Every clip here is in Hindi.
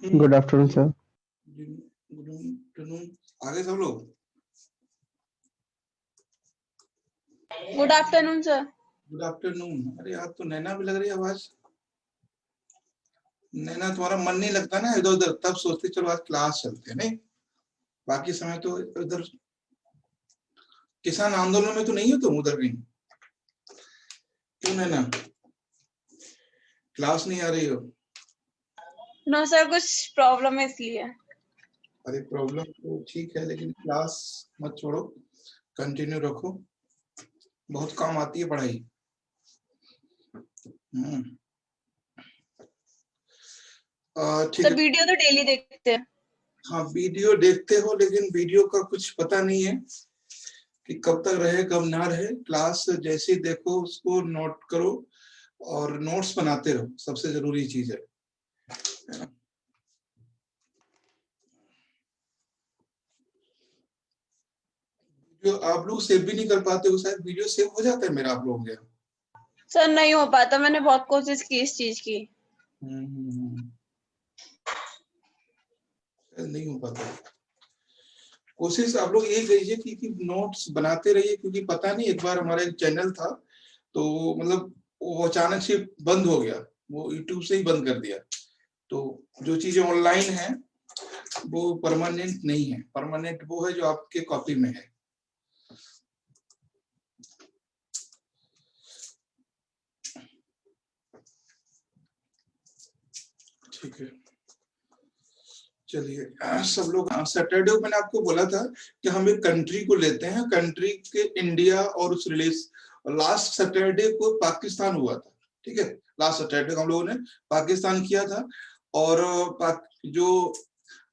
Good afternoon sir. Good afternoon. आगे सब लोग good afternoon sir. Good afternoon. अरे यार, तो नैना भी लग रही है आवाज। नैना, तुम्हारा मन नहीं लगता ना इधर उधर, तब सोचते चलो आज क्लास चलते हैं। नहीं, बाकी समय तो इधर किसान आंदोलन में तो नहीं हो तुम उधर कहीं? क्यों नैना, क्लास नहीं आ रही हो? नो सर, कुछ प्रॉब्लम है इसलिए। अरे प्रॉब्लम तो ठीक है, लेकिन क्लास मत छोड़ो, कंटिन्यू रखो, बहुत काम आती है पढ़ाई। ठीक सर है। वीडियो तो डेली देखते हैं। हाँ, वीडियो देखते हो, लेकिन वीडियो का कुछ पता नहीं है कि कब तक रहे कब ना रहे। क्लास जैसे ही देखो उसको नोट करो और नोट्स बनाते रहो, सबसे जरूरी चीज है। जो आप लोग सेव भी नहीं कर पाते हो, शायद वीडियो सेव हो जाता है मेरा आप लोगों के? सर नहीं हो पाता, मैंने बहुत कोशिश की इस चीज की। नहीं हो पाता। कोशिश आप लोग यही करिए कि नोट्स बनाते रहिए, क्योंकि पता नहीं, एक बार हमारा एक चैनल था तो मतलब वो अचानक से बंद हो गया, वो यूट्यूब से ही बंद कर दिया। तो जो चीजें ऑनलाइन है वो परमानेंट नहीं है, परमानेंट वो है जो आपके कॉपी में है। ठीक है, चलिए सब लोग। सैटरडे को मैंने आपको बोला था कि हम एक कंट्री को लेते हैं, कंट्री के इंडिया और उस रिलेशन। लास्ट सैटरडे को पाकिस्तान हुआ था, ठीक है। लास्ट सैटरडे को हम लोगों ने पाकिस्तान किया था, और जो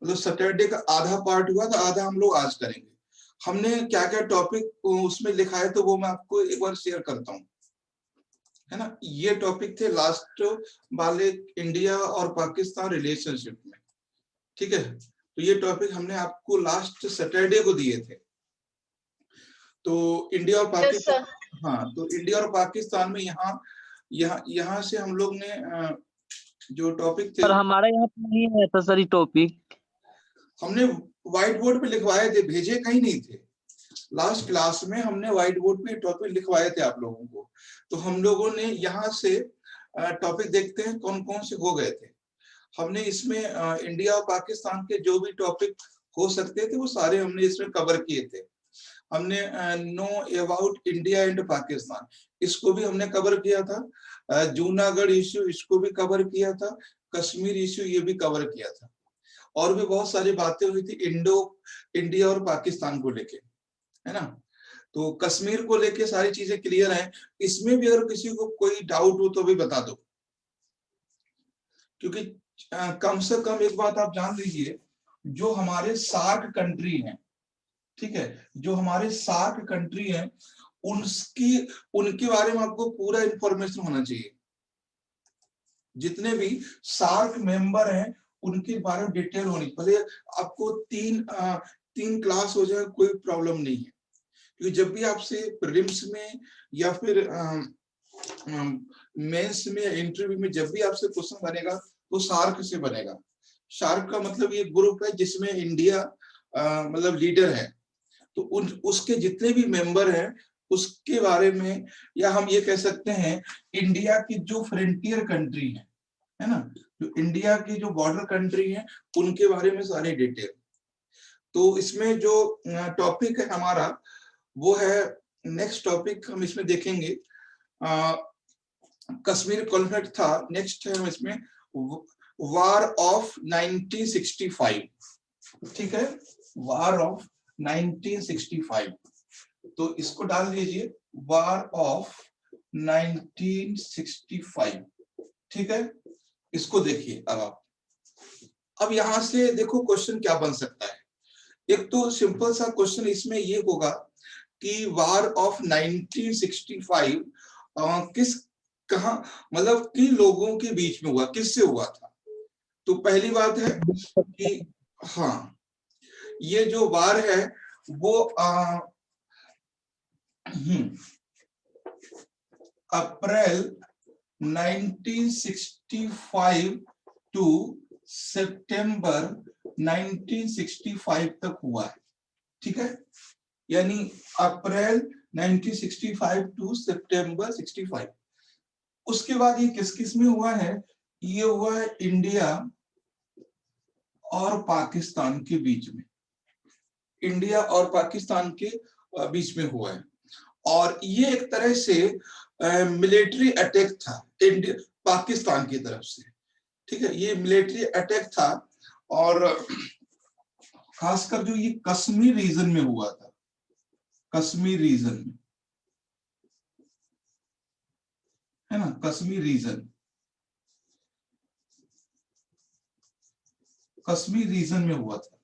मतलब सैटरडे का आधा पार्ट हुआ था, आधा हम लोग आज करेंगे। हमने क्या क्या टॉपिक उसमें लिखा है तो वो मैं आपको एक बार शेयर करता हूँ, है ना। ये टॉपिक थे लास्ट वाले, इंडिया और पाकिस्तान रिलेशनशिप में, ठीक है। तो ये टॉपिक हमने आपको लास्ट सैटरडे को दिए थे। तो इंडिया और पाकिस्तान, हाँ, तो इंडिया और पाकिस्तान में यहाँ से हम लोग ने जो टॉपिक थे, सर हमारे यहाँ पे नहीं है तो सर ये टॉपिक हमने व्हाइट बोर्ड पे लिखवाए थे, भेजे कहीं नहीं थे। लास्ट क्लास में हमने व्हाइट बोर्ड पे टॉपिक लिखवाए थे आप लोगों को। तो हम लोगों ने यहाँ से टॉपिक देखते हैं कौन कौन से हो गए थे। हमने इसमें इंडिया और पाकिस्तान के जो भी टॉपिक हो सकते थे वो सारे हमने इसमें कवर किए थे। हमने know about India and Pakistan, इसको भी हमने कवर किया था। जूनागढ़ इश्यू, इसको भी कवर किया था। कश्मीर इश्यू, ये भी कवर किया था। और भी बहुत सारी बातें हुई थी इंडिया और पाकिस्तान को लेके, है ना। तो कश्मीर को लेके सारी चीजें क्लियर हैं। इसमें भी अगर किसी को कोई डाउट हो तो भी बता दो, क्योंकि कम से कम एक बात आप जान लीजिए, जो हमारे सार्क कंट्री हैं, ठीक है, जो हमारे सार्क कंट्री हैं, उनके बारे में आपको पूरा इंफॉर्मेशन होना चाहिए। जितने भी सार्क मेंबर हैं उनके बारे में डिटेल होनी, भले आपको तीन क्लास हो जाए कोई प्रॉब्लम नहीं है। क्योंकि जब भी आपसे प्रीलिम्स में या फिर मेंस में, इंटरव्यू में जब भी आपसे क्वेश्चन बनेगा तो सार्क से बनेगा। सार्क का मतलब ये ग्रुप है जिसमें इंडिया मतलब लीडर है। तो उसके जितने भी मेंबर हैं उसके बारे में, या हम ये कह सकते हैं इंडिया की जो फ्रंटियर कंट्री है ना, जो इंडिया की जो बॉर्डर कंट्री है उनके बारे में सारे डिटेल। तो इसमें जो टॉपिक है हमारा वो है, नेक्स्ट टॉपिक हम इसमें देखेंगे कश्मीर कॉन्फ्लिक्ट था। नेक्स्ट है हम इसमें वार ऑफ 1965, ठीक है, वार ऑफ 1965। तो इसको डाल दीजिए, वार ऑफ 1965, ठीक है। इसको देखिए अब यहां से देखो क्वेश्चन क्या बन सकता है। एक तो सिंपल सा क्वेश्चन इसमें ये होगा कि वार ऑफ 1965 किस कहा मतलब किन लोगों के बीच में हुआ, किससे हुआ था। तो पहली बात है कि हाँ, ये जो वार है वो अप्रैल 1965 टू सितंबर 1965 तक हुआ है, ठीक है, यानी अप्रैल 1965 टू सितंबर 65। उसके बाद ये किस किस में हुआ है? ये हुआ है इंडिया और पाकिस्तान के बीच में, इंडिया और पाकिस्तान के बीच में हुआ है। और ये एक तरह से मिलिट्री अटैक था इंडिया पाकिस्तान की तरफ से, ठीक है, ये मिलिट्री अटैक था। और खासकर जो ये कश्मीर रीजन में हुआ था, कश्मीर रीजन में, है ना, कश्मीर रीजन, कश्मीर रीजन में हुआ था।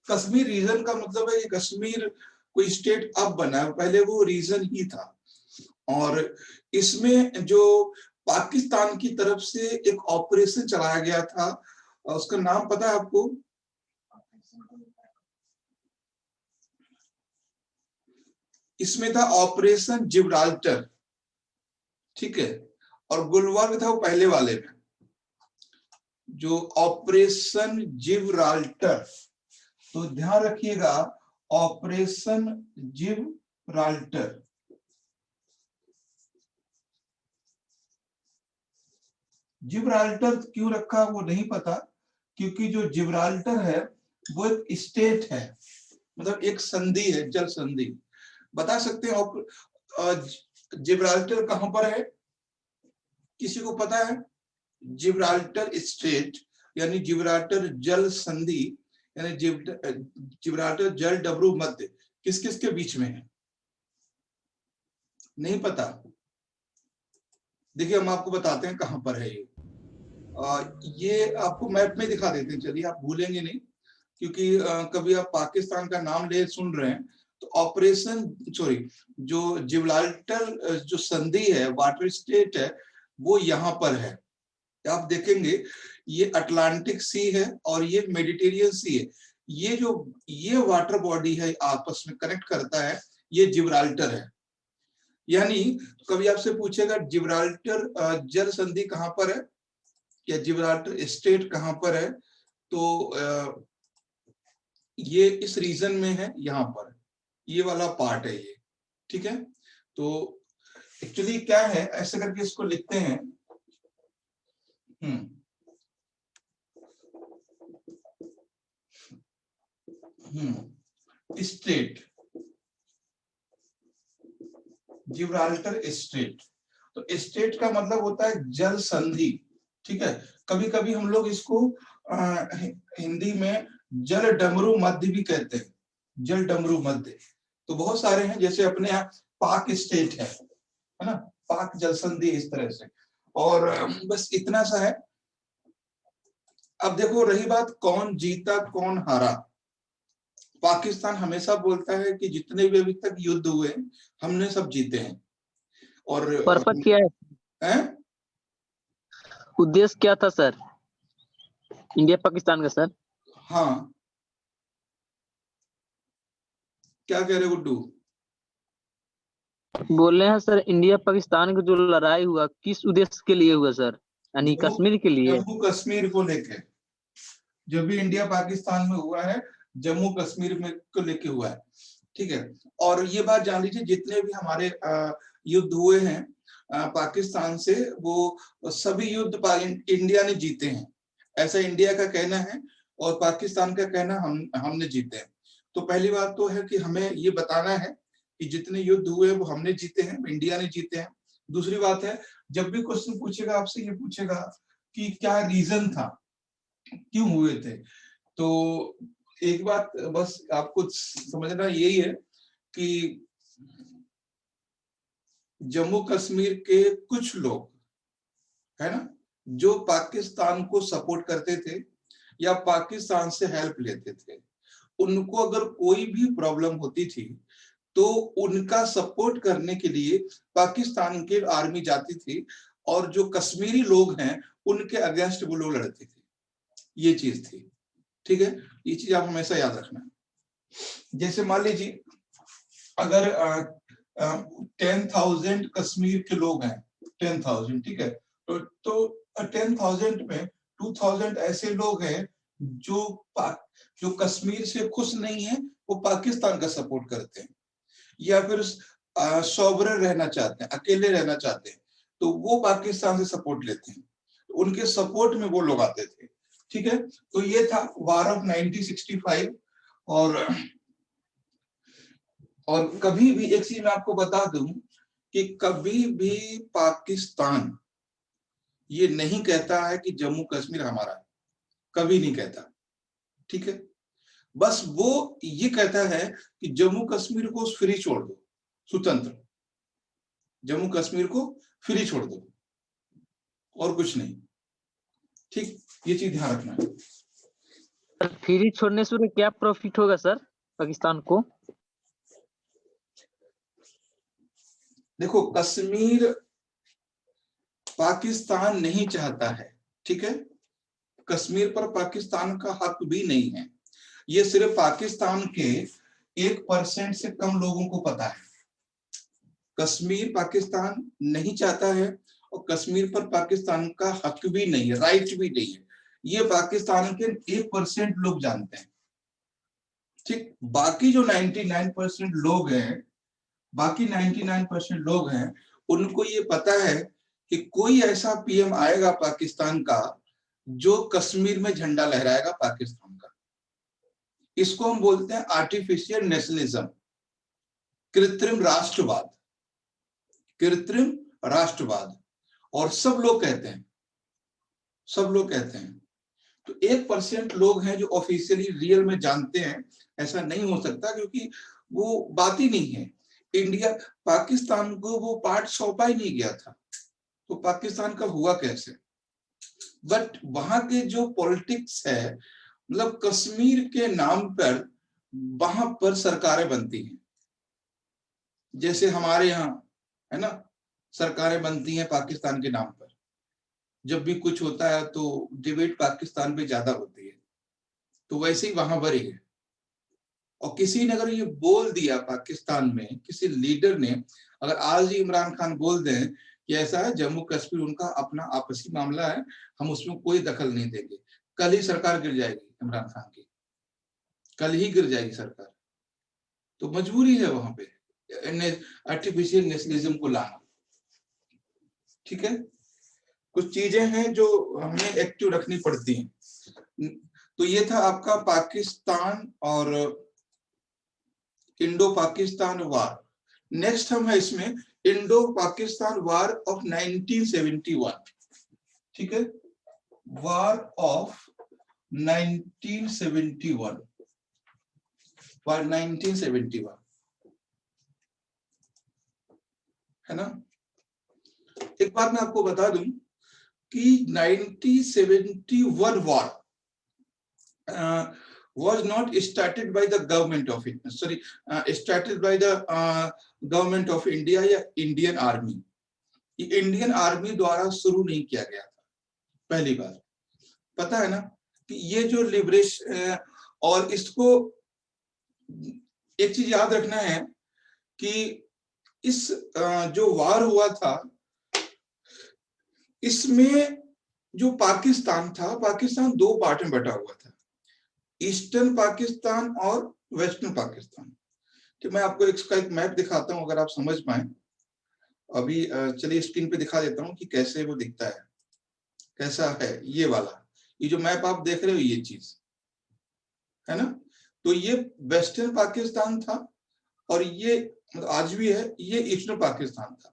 कश्मीर रीजन का मतलब है कि कश्मीर कोई स्टेट अब बना है, पहले वो रीजन ही था। और इसमें जो पाकिस्तान की तरफ से एक ऑपरेशन चलाया गया था, उसका नाम पता है आपको? इसमें था ऑपरेशन जिब्राल्टर, ठीक है, और गुलमर्ग था वो पहले वाले में, जो ऑपरेशन जिब्राल्टर। तो ध्यान रखिएगा, ऑपरेशन जिब्राल्टर। जिब्राल्टर क्यों रखा वो नहीं पता, क्योंकि जो जिब्राल्टर है वो एक स्टेट है, मतलब एक संधि है, जल संधि। बता सकते हैं जिब्राल्टर कहां पर है? किसी को पता है? जिब्राल्टर स्टेट यानी जिब्राल्टर जल संधि यानी जिब्राल्टर जल डबरू मध्य किस किस के बीच में है? नहीं पता? देखिए हम आपको बताते हैं कहां पर है ये आपको मैप में दिखा देते हैं, चलिए आप भूलेंगे नहीं, क्योंकि कभी आप पाकिस्तान का नाम ले सुन रहे हैं तो ऑपरेशन जो जिब्राल्टर जो संधि है, वाटर स्टेट है, वो यहाँ पर है। आप देखेंगे ये अटलांटिक सी है और ये मेडिटेरियन सी है, ये वाटर बॉडी है आपस में कनेक्ट करता है, ये जिब्राल्टर है। यानी कभी आपसे पूछेगा जिब्राल्टर जल संधि कहां पर है या जिब्राल्टर स्टेट कहां पर है, तो ये इस रीजन में है, यहाँ पर ये वाला पार्ट है ये, ठीक है। तो एक्चुअली क्या है, ऐसे करके इसको लिखते हैं, स्टेट, जिब्राल्टर स्टेट। तो स्टेट का मतलब होता है जल संधि, ठीक है। कभी कभी हम लोग इसको हिंदी में जल डमरू मध्य भी कहते हैं, जल डमरू मध्य। तो बहुत सारे हैं, जैसे अपने यहाँ पाक स्टेट है ना, पाक जल संधि, इस तरह से। और बस इतना सा है। अब देखो रही बात कौन जीता कौन हारा, पाकिस्तान हमेशा बोलता है कि जितने भी अभी तक युद्ध हुए हमने सब जीते हैं। और पर्पस क्या है? उद्देश्य क्या था सर इंडिया पाकिस्तान का सर? हाँ, क्या कह रहे गुड्डू? बोल रहे हैं सर इंडिया पाकिस्तान की जो लड़ाई हुआ किस उद्देश्य के लिए हुआ सर? यानी कश्मीर के लिए? जम्मू कश्मीर को लेके, जब भी इंडिया पाकिस्तान में हुआ है जम्मू कश्मीर में को लेके हुआ है, ठीक है। और ये बात जान लीजिए, जितने भी हमारे युद्ध हुए हैं पाकिस्तान से, वो सभी युद्ध इंडिया ने जीते हैं, ऐसा इंडिया का कहना है और पाकिस्तान का कहना हमने जीते हैं। तो पहली बात तो है कि हमें ये बताना है कि जितने युद्ध हुए वो हमने जीते हैं, इंडिया ने जीते हैं। दूसरी बात है, जब भी क्वेश्चन पूछेगा आपसे ये पूछेगा कि क्या रीजन था, क्यों हुए थे। तो एक बात बस आपको समझना यही है कि जम्मू कश्मीर के कुछ लोग है ना, जो पाकिस्तान को सपोर्ट करते थे या पाकिस्तान से हेल्प लेते थे, उनको अगर कोई भी प्रॉब्लम होती थी तो उनका सपोर्ट करने के लिए पाकिस्तान की आर्मी जाती थी, और जो कश्मीरी लोग हैं उनके अगेंस्ट वो लोग लड़ते थे। ये चीज थी, ठीक है। ये चीज आप हमेशा याद रखना। जैसे मान लीजिए अगर 10,000 कश्मीर के लोग हैं, 10,000, ठीक है, तो 10,000 में 2000 ऐसे लोग हैं जो कश्मीर से खुश नहीं है, वो पाकिस्तान का सपोर्ट करते हैं, या फिर सॉवरेन रहना चाहते हैं, अकेले रहना चाहते हैं, तो वो पाकिस्तान से सपोर्ट लेते हैं। उनके सपोर्ट में वो लोग आते थे। ठीक है, तो ये था वार ऑफ 1965। और कभी भी एक चीज मैं आपको बता दूं कि कभी भी पाकिस्तान ये नहीं कहता है कि जम्मू कश्मीर हमारा है, कभी नहीं कहता। ठीक है, बस वो ये कहता है कि जम्मू कश्मीर को फ्री छोड़ दो, स्वतंत्र जम्मू कश्मीर को फ्री छोड़ दो, और कुछ नहीं। ठीक, ये चीज ध्यान रखना है। फ्री छोड़ने से क्या प्रॉफिट होगा सर पाकिस्तान को? देखो, कश्मीर पाकिस्तान नहीं चाहता है। ठीक है, कश्मीर पर पाकिस्तान का हक भी नहीं है। ये सिर्फ पाकिस्तान के 1% से कम लोगों को पता है। कश्मीर पाकिस्तान नहीं चाहता है, और कश्मीर पर पाकिस्तान का हक भी नहीं है, राइट भी नहीं है। ये पाकिस्तान के 1% लोग जानते हैं। ठीक, बाकी जो 99% लोग हैं, बाकी 99% लोग हैं, उनको ये पता है कि कोई ऐसा पीएम आएगा पाकिस्तान का जो कश्मीर में झंडा लहराएगा पाकिस्तान का। इसको हम बोलते हैं आर्टिफिशियल नेशनलिज्म, कृत्रिम राष्ट्रवाद, कृत्रिम राष्ट्रवाद। और सब लोग कहते हैं, सब लोग कहते हैं। तो 1% लोग हैं जो ऑफिशियली रियल में जानते हैं। ऐसा नहीं हो सकता, क्योंकि वो बात ही नहीं है। इंडिया पाकिस्तान को वो पार्ट सौंपा ही नहीं गया था, तो पाकिस्तान का हुआ कैसे? बट वहां के जो पॉलिटिक्स है, मतलब कश्मीर के नाम पर वहां पर सरकारें बनती हैं। जैसे हमारे यहाँ है ना, सरकारें बनती हैं पाकिस्तान के नाम पर। जब भी कुछ होता है तो डिबेट पाकिस्तान पे ज्यादा होती है, तो वैसे ही वहां पर ही है। और किसी ने अगर ये बोल दिया पाकिस्तान में, किसी लीडर ने अगर आज ही इमरान खान बोल दें कि ऐसा है, जम्मू कश्मीर उनका अपना आपसी मामला है, हम उसमें कोई दखल नहीं देंगे, कल ही सरकार गिर जाएगी इमरान खान की, कल ही गिर जाएगी सरकार। तो मजबूरी है वहां पे आर्टिफिशियल नेशनलिज्म को लाना। ठीक है, कुछ चीजें हैं जो हमें एक्टिव रखनी पड़ती हैं। तो ये था आपका पाकिस्तान और इंडो पाकिस्तान वार। नेक्स्ट हम है इसमें इंडो पाकिस्तान वार ऑफ 1971। ठीक है, वार ऑफ 1971, वार 1971 है ना। एक बात मैं आपको बता दूं कि 1971 war was not started by the government of started by the government of India या इंडियन आर्मी। इंडियन आर्मी द्वारा शुरू नहीं किया गया था। पहली बार पता है ना कि ये जो लिबरेशन, और इसको एक चीज याद रखना है कि इस जो वार हुआ था, इसमें जो पाकिस्तान था, पाकिस्तान दो पार्ट में बटा हुआ था, ईस्टर्न पाकिस्तान और वेस्टर्न पाकिस्तान। तो मैं आपको इसका एक मैप दिखाता हूं, अगर आप समझ पाए। अभी चलिए स्क्रीन पे दिखा देता हूं कि कैसे वो दिखता है, कैसा है ये वाला। ये जो मैप आप देख रहे हो, ये चीज है ना, तो ये वेस्टर्न पाकिस्तान था, और ये आज भी है, ये ईस्टर्न पाकिस्तान था।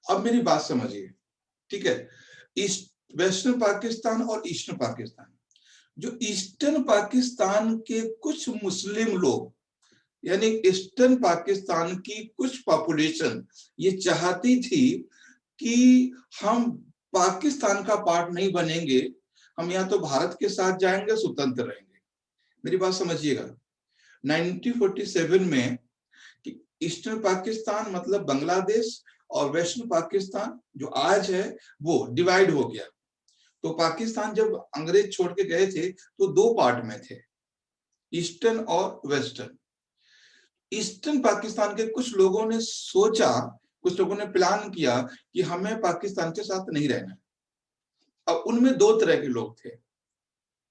अब मेरी बात समझिए, ठीक है। वेस्टर्न पाकिस्तान और ईस्टर्न पाकिस्तान, जो ईस्टर्न पाकिस्तान के कुछ मुस्लिम लोग, यानी ईस्टर्न पाकिस्तान की कुछ पॉपुलेशन ये चाहती थी कि हम पाकिस्तान का पार्ट नहीं बनेंगे, हम या तो भारत के साथ जाएंगे, स्वतंत्र रहेंगे। मेरी बात समझिएगा, 1947 में ईस्टर्न पाकिस्तान मतलब बांग्लादेश और वेस्टर्न पाकिस्तान जो आज है वो डिवाइड हो गया। तो पाकिस्तान जब अंग्रेज छोड़ के गए थे तो दो पार्ट में थे, ईस्टर्न और वेस्टर्न। ईस्टर्न पाकिस्तान के कुछ लोगों ने सोचा, कुछ लोगों ने प्लान किया कि हमें पाकिस्तान के साथ नहीं रहना। अब उनमें दो तरह के लोग थे,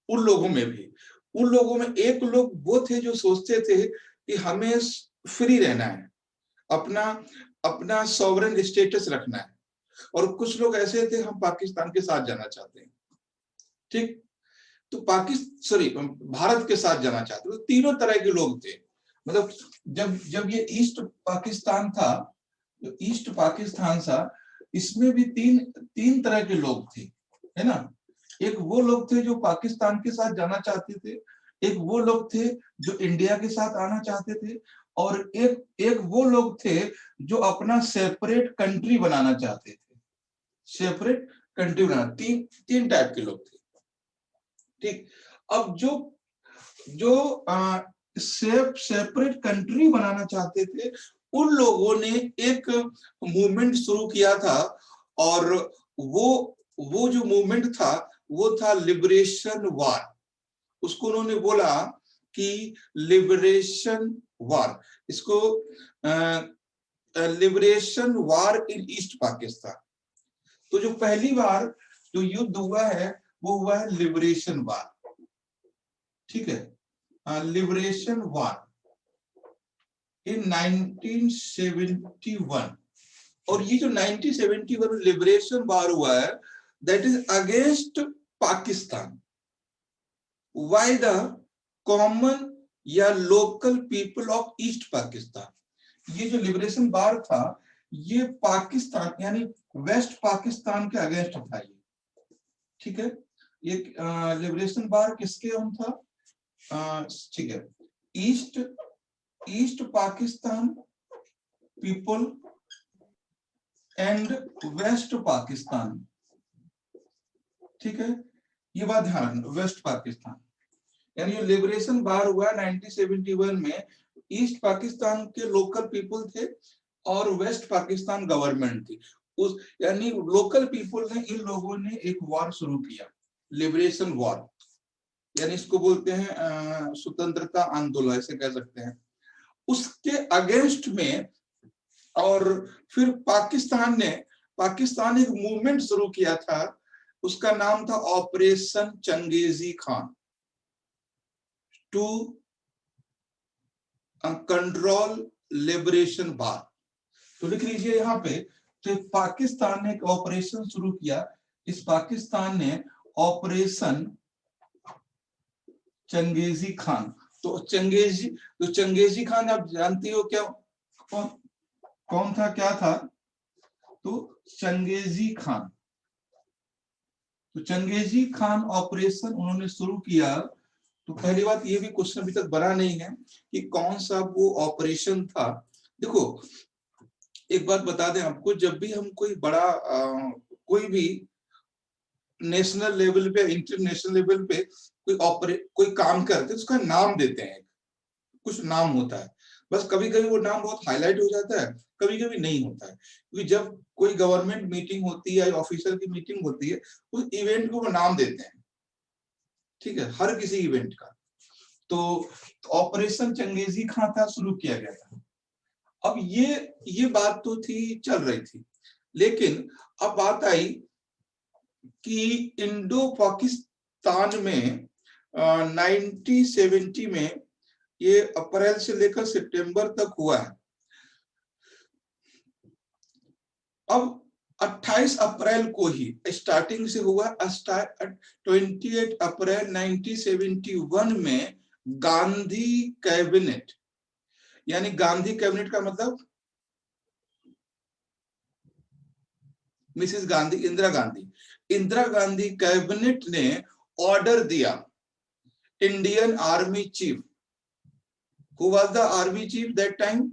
उन लोगों में भी। उन लोगों में एक लोग वो थे जो सोचते थे कि हमें फ्री रहना है, अपना अपना सॉवरेन स्टेटस रखना है, और कुछ लोग ऐसे थे हम पाकिस्तान के साथ जाना चाहते हैं। ठीक, तो भारत के साथ जाना चाहते थे। तो तीनों तरह के लोग थे। मतलब जब जब ये ईस्ट पाकिस्तान था, जो ईस्ट पाकिस्तान था, इसमें भी तीन तरह के लोग थे, है ना। एक वो लोग थे जो पाकिस्तान के साथ जाना चाहते थे, एक वो लोग थे जो इंडिया के साथ आना चाहते थे, और एक वो लोग थे जो अपना सेपरेट कंट्री बनाना चाहते थे। सेपरेट कंट्री बनाना, तीन टाइप के लोग थे। ठीक, अब जो सेपरेट कंट्री बनाना चाहते थे, उन लोगों ने एक मूवमेंट शुरू किया था, और वो जो मूवमेंट था वो था लिबरेशन वार। उसको उन्होंने बोला कि लिबरेशन वार, इसको लिबरेशन वार इन ईस्ट पाकिस्तान। तो जो पहली बार जो युद्ध हुआ है वो हुआ है लिबरेशन वार, ठीक है, लिबरेशन वार इन 1971। और ये जो 1971 लिबरेशन वार हुआ है, that is against Pakistan by the common या local people of east Pakistan. ये जो लिबरेशन वार था ये पाकिस्तान यानी वेस्ट पाकिस्तान के अगेंस्ट था ये, ठीक है। ये लिबरेशन वार किसके हम था, ठीक है, East Pakistan people and West Pakistan, ठीक है, ये बात ध्यान, वेस्ट पाकिस्तान। यानी ये लिबरेशन वार हुआ 1971 में, ईस्ट पाकिस्तान के लोकल पीपल थे और वेस्ट पाकिस्तान गवर्नमेंट थी। उस यानी लोकल पीपल ने, इन लोगों ने एक वॉर शुरू किया, लिबरेशन वॉर, यानी इसको बोलते हैं स्वतंत्रता आंदोलन, ऐसे कह सकते हैं, उसके अगेंस्ट में। और फिर पाकिस्तान एक मूवमेंट शुरू किया था, उसका नाम था operation Changezi Khan, to control liberation war. तो लिख लीजिए यहाँ पे, तो पाकिस्तान ने एक ऑपरेशन शुरू किया, इस पाकिस्तान ने ऑपरेशन चंगेजी खान। तो चंगेजी खान आप जानती हो क्या, कौन था, क्या था, तो चंगेजी खान। तो चंगेजी खान ऑपरेशन उन्होंने शुरू किया। तो पहली बात ये भी क्वेश्चन अभी तक बना नहीं है कि कौन सा वो ऑपरेशन था। देखो एक बात बता दें आपको, जब भी हम कोई बड़ा कोई भी नेशनल लेवल पे, इंटरनेशनल लेवल पे कोई काम करते हैं, उसका नाम देते हैं, कुछ नाम होता है। बस कभी कभी वो नाम बहुत हाईलाइट हो जाता है, कभी कभी नहीं होता है, क्योंकि जब कोई गवर्नमेंट मीटिंग होती है या ऑफिसर की मीटिंग होती है, उस इवेंट को वो नाम देते हैं, ठीक है, हर किसी इवेंट का। तो ऑपरेशन चंगेजी खान था, शुरू किया गया था। अब ये बात तो थी, चल रही थी, लेकिन अब बात आई कि इंडो पाकिस्तान में 1970 में, ये अप्रैल से लेकर सितंबर तक हुआ है। अब 28 अप्रैल को ही स्टार्टिंग से हुआ, 28 अप्रैल 1971 में गांधी कैबिनेट, यानी गांधी कैबिनेट का मतलब मिसेस गांधी, इंदिरा गांधी कैबिनेट ने ऑर्डर दिया, Indian army chief, who was the army chief that time,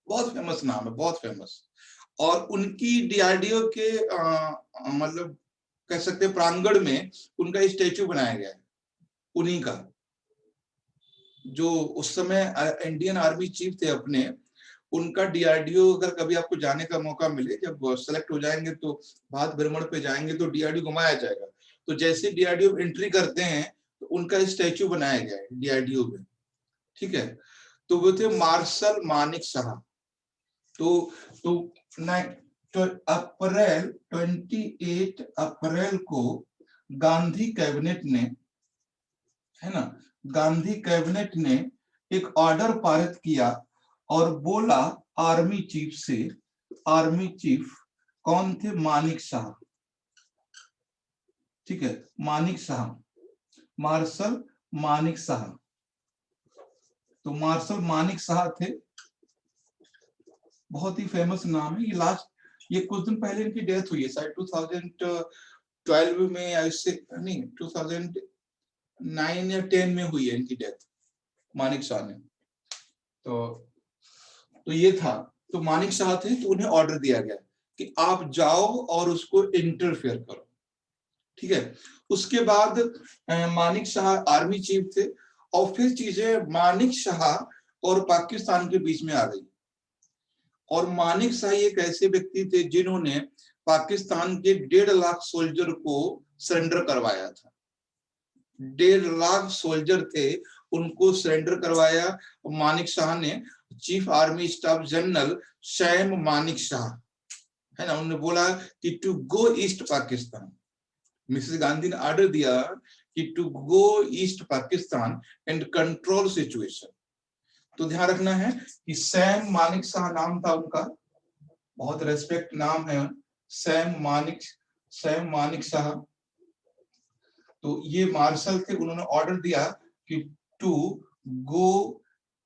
बहुत फेमस नाम है, बहुत फेमस, और उनकी डीआरडीओ के मतलब कह सकते हैं प्रांगण में उनका स्टैचू बनाया गया है, उन्हीं का, जो उस समय इंडियन आर्मी चीफ थे अपने, उनका डीआरडीओ। अगर कभी आपको जाने का मौका मिले, जब सेलेक्ट हो जाएंगे तो भारत भ्रमण पे जाएंगे तो डीआरडीओ घुमाया जाएगा। तो जैसे डीआरडीओ एंट्री करते हैं तो उनका स्टैचू बनाया गया है डीआरडीओ में, ठीक है। तो वो थे मार्शल मानिक शाह। तो तो अप्रैल 28 अप्रैल को गांधी कैबिनेट ने, है ना, गांधी कैबिनेट ने एक ऑर्डर पारित किया और बोला आर्मी चीफ से, आर्मी चीफ कौन थे? मानिक शाह, ठीक है, मानिक शाह, मार्शल मानिक शाह। तो मार्शल मानिक शाह थे, बहुत ही फेमस नाम है। ये कुछ दिन पहले इनकी डेथ हुई है, शायद 2012 में या इससे नहीं 2009 या 10 में हुई है इनकी डेथ, मानिक शाह ने। तो ये था, तो मानिक शाह थे, तो उन्हें ऑर्डर दिया गया कि आप जाओ और उसको इंटरफेयर करो, ठीक है। उसके बाद मानिक शाह आर्मी चीफ थे, और फिर चीजें मानिक शाह और पाकिस्तान के बीच में आ गई। और मानिक शाह एक ऐसे व्यक्ति थे जिन्होंने पाकिस्तान के 1.5 लाख सोल्जर को सरेंडर करवाया था। 1.5 लाख सोल्जर थे, उनको सरेंडर करवाया मानिक शाह ने। Chief army staff general Sam Manekshaw, है ना, उन्होंने बोला कि to go East Pakistan. Mrs Gandhi ने ऑर्डर दिया कि to go East Pakistan and control situation. तो ध्यान रखना है कि सैम मानिक शाह नाम था उनका, बहुत रेस्पेक्ट नाम है, सैम मानिक शाह। तो ये मार्शल थे, उन्होंने ऑर्डर दिया कि to go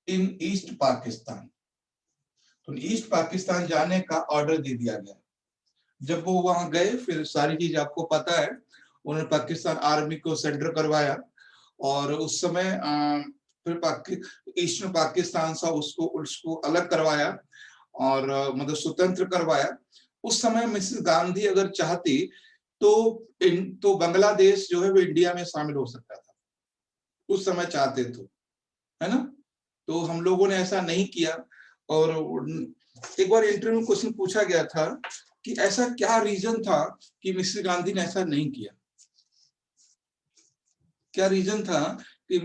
in East Pakistan. तो ईस्ट पाकिस्तान जाने का ऑर्डर दे दिया गया। जब वो वहां गए, फिर सारी चीज आपको पता है, उन्होंने पाकिस्तान आर्मी को सरेंडर करवाया, और उस समय फिर ईस्टर्न पाकिस्तान सा उसको अलग करवाया, और मतलब स्वतंत्र करवाया। उस समय मिसेस गांधी अगर चाहती तो बांग्लादेश जो है वो इंडिया में शामिल हो सकता था, उस समय चाहते तो, है ना। तो हम लोगों ने ऐसा नहीं किया। और एक बार इंटरव्यू में क्वेश्चन पूछा गया था कि ऐसा क्या रीजन था कि मिसेस गांधी ने ऐसा नहीं किया, क्या रीजन था कि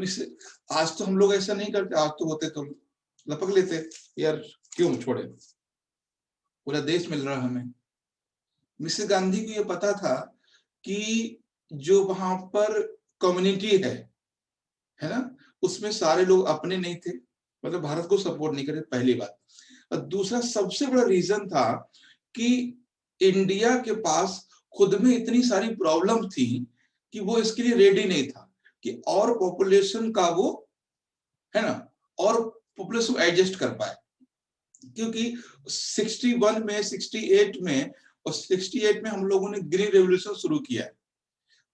आज तो हम लोग ऐसा नहीं करते, आज तो होते तो लपक लेते यार, क्यों छोड़े, पूरा देश मिल रहा हमें। मिसेस गांधी को ये पता था कि जो वहां पर कम्युनिटी है ना, उसमें सारे लोग अपने नहीं थे, मतलब भारत को सपोर्ट नहीं करे, पहली बात। और दूसरा सबसे बड़ा रीजन था कि इंडिया के पास खुद में इतनी सारी प्रॉब्लम थी कि वो इसके लिए रेडी नहीं था कि और पॉपुलेशन का वो, है ना, और पॉपुलेशन एडजस्ट कर पाए। क्योंकि 61 में 68 में और 68 में हम लोगों ने ग्रीन रेवोल्यूशन शुरू किया है,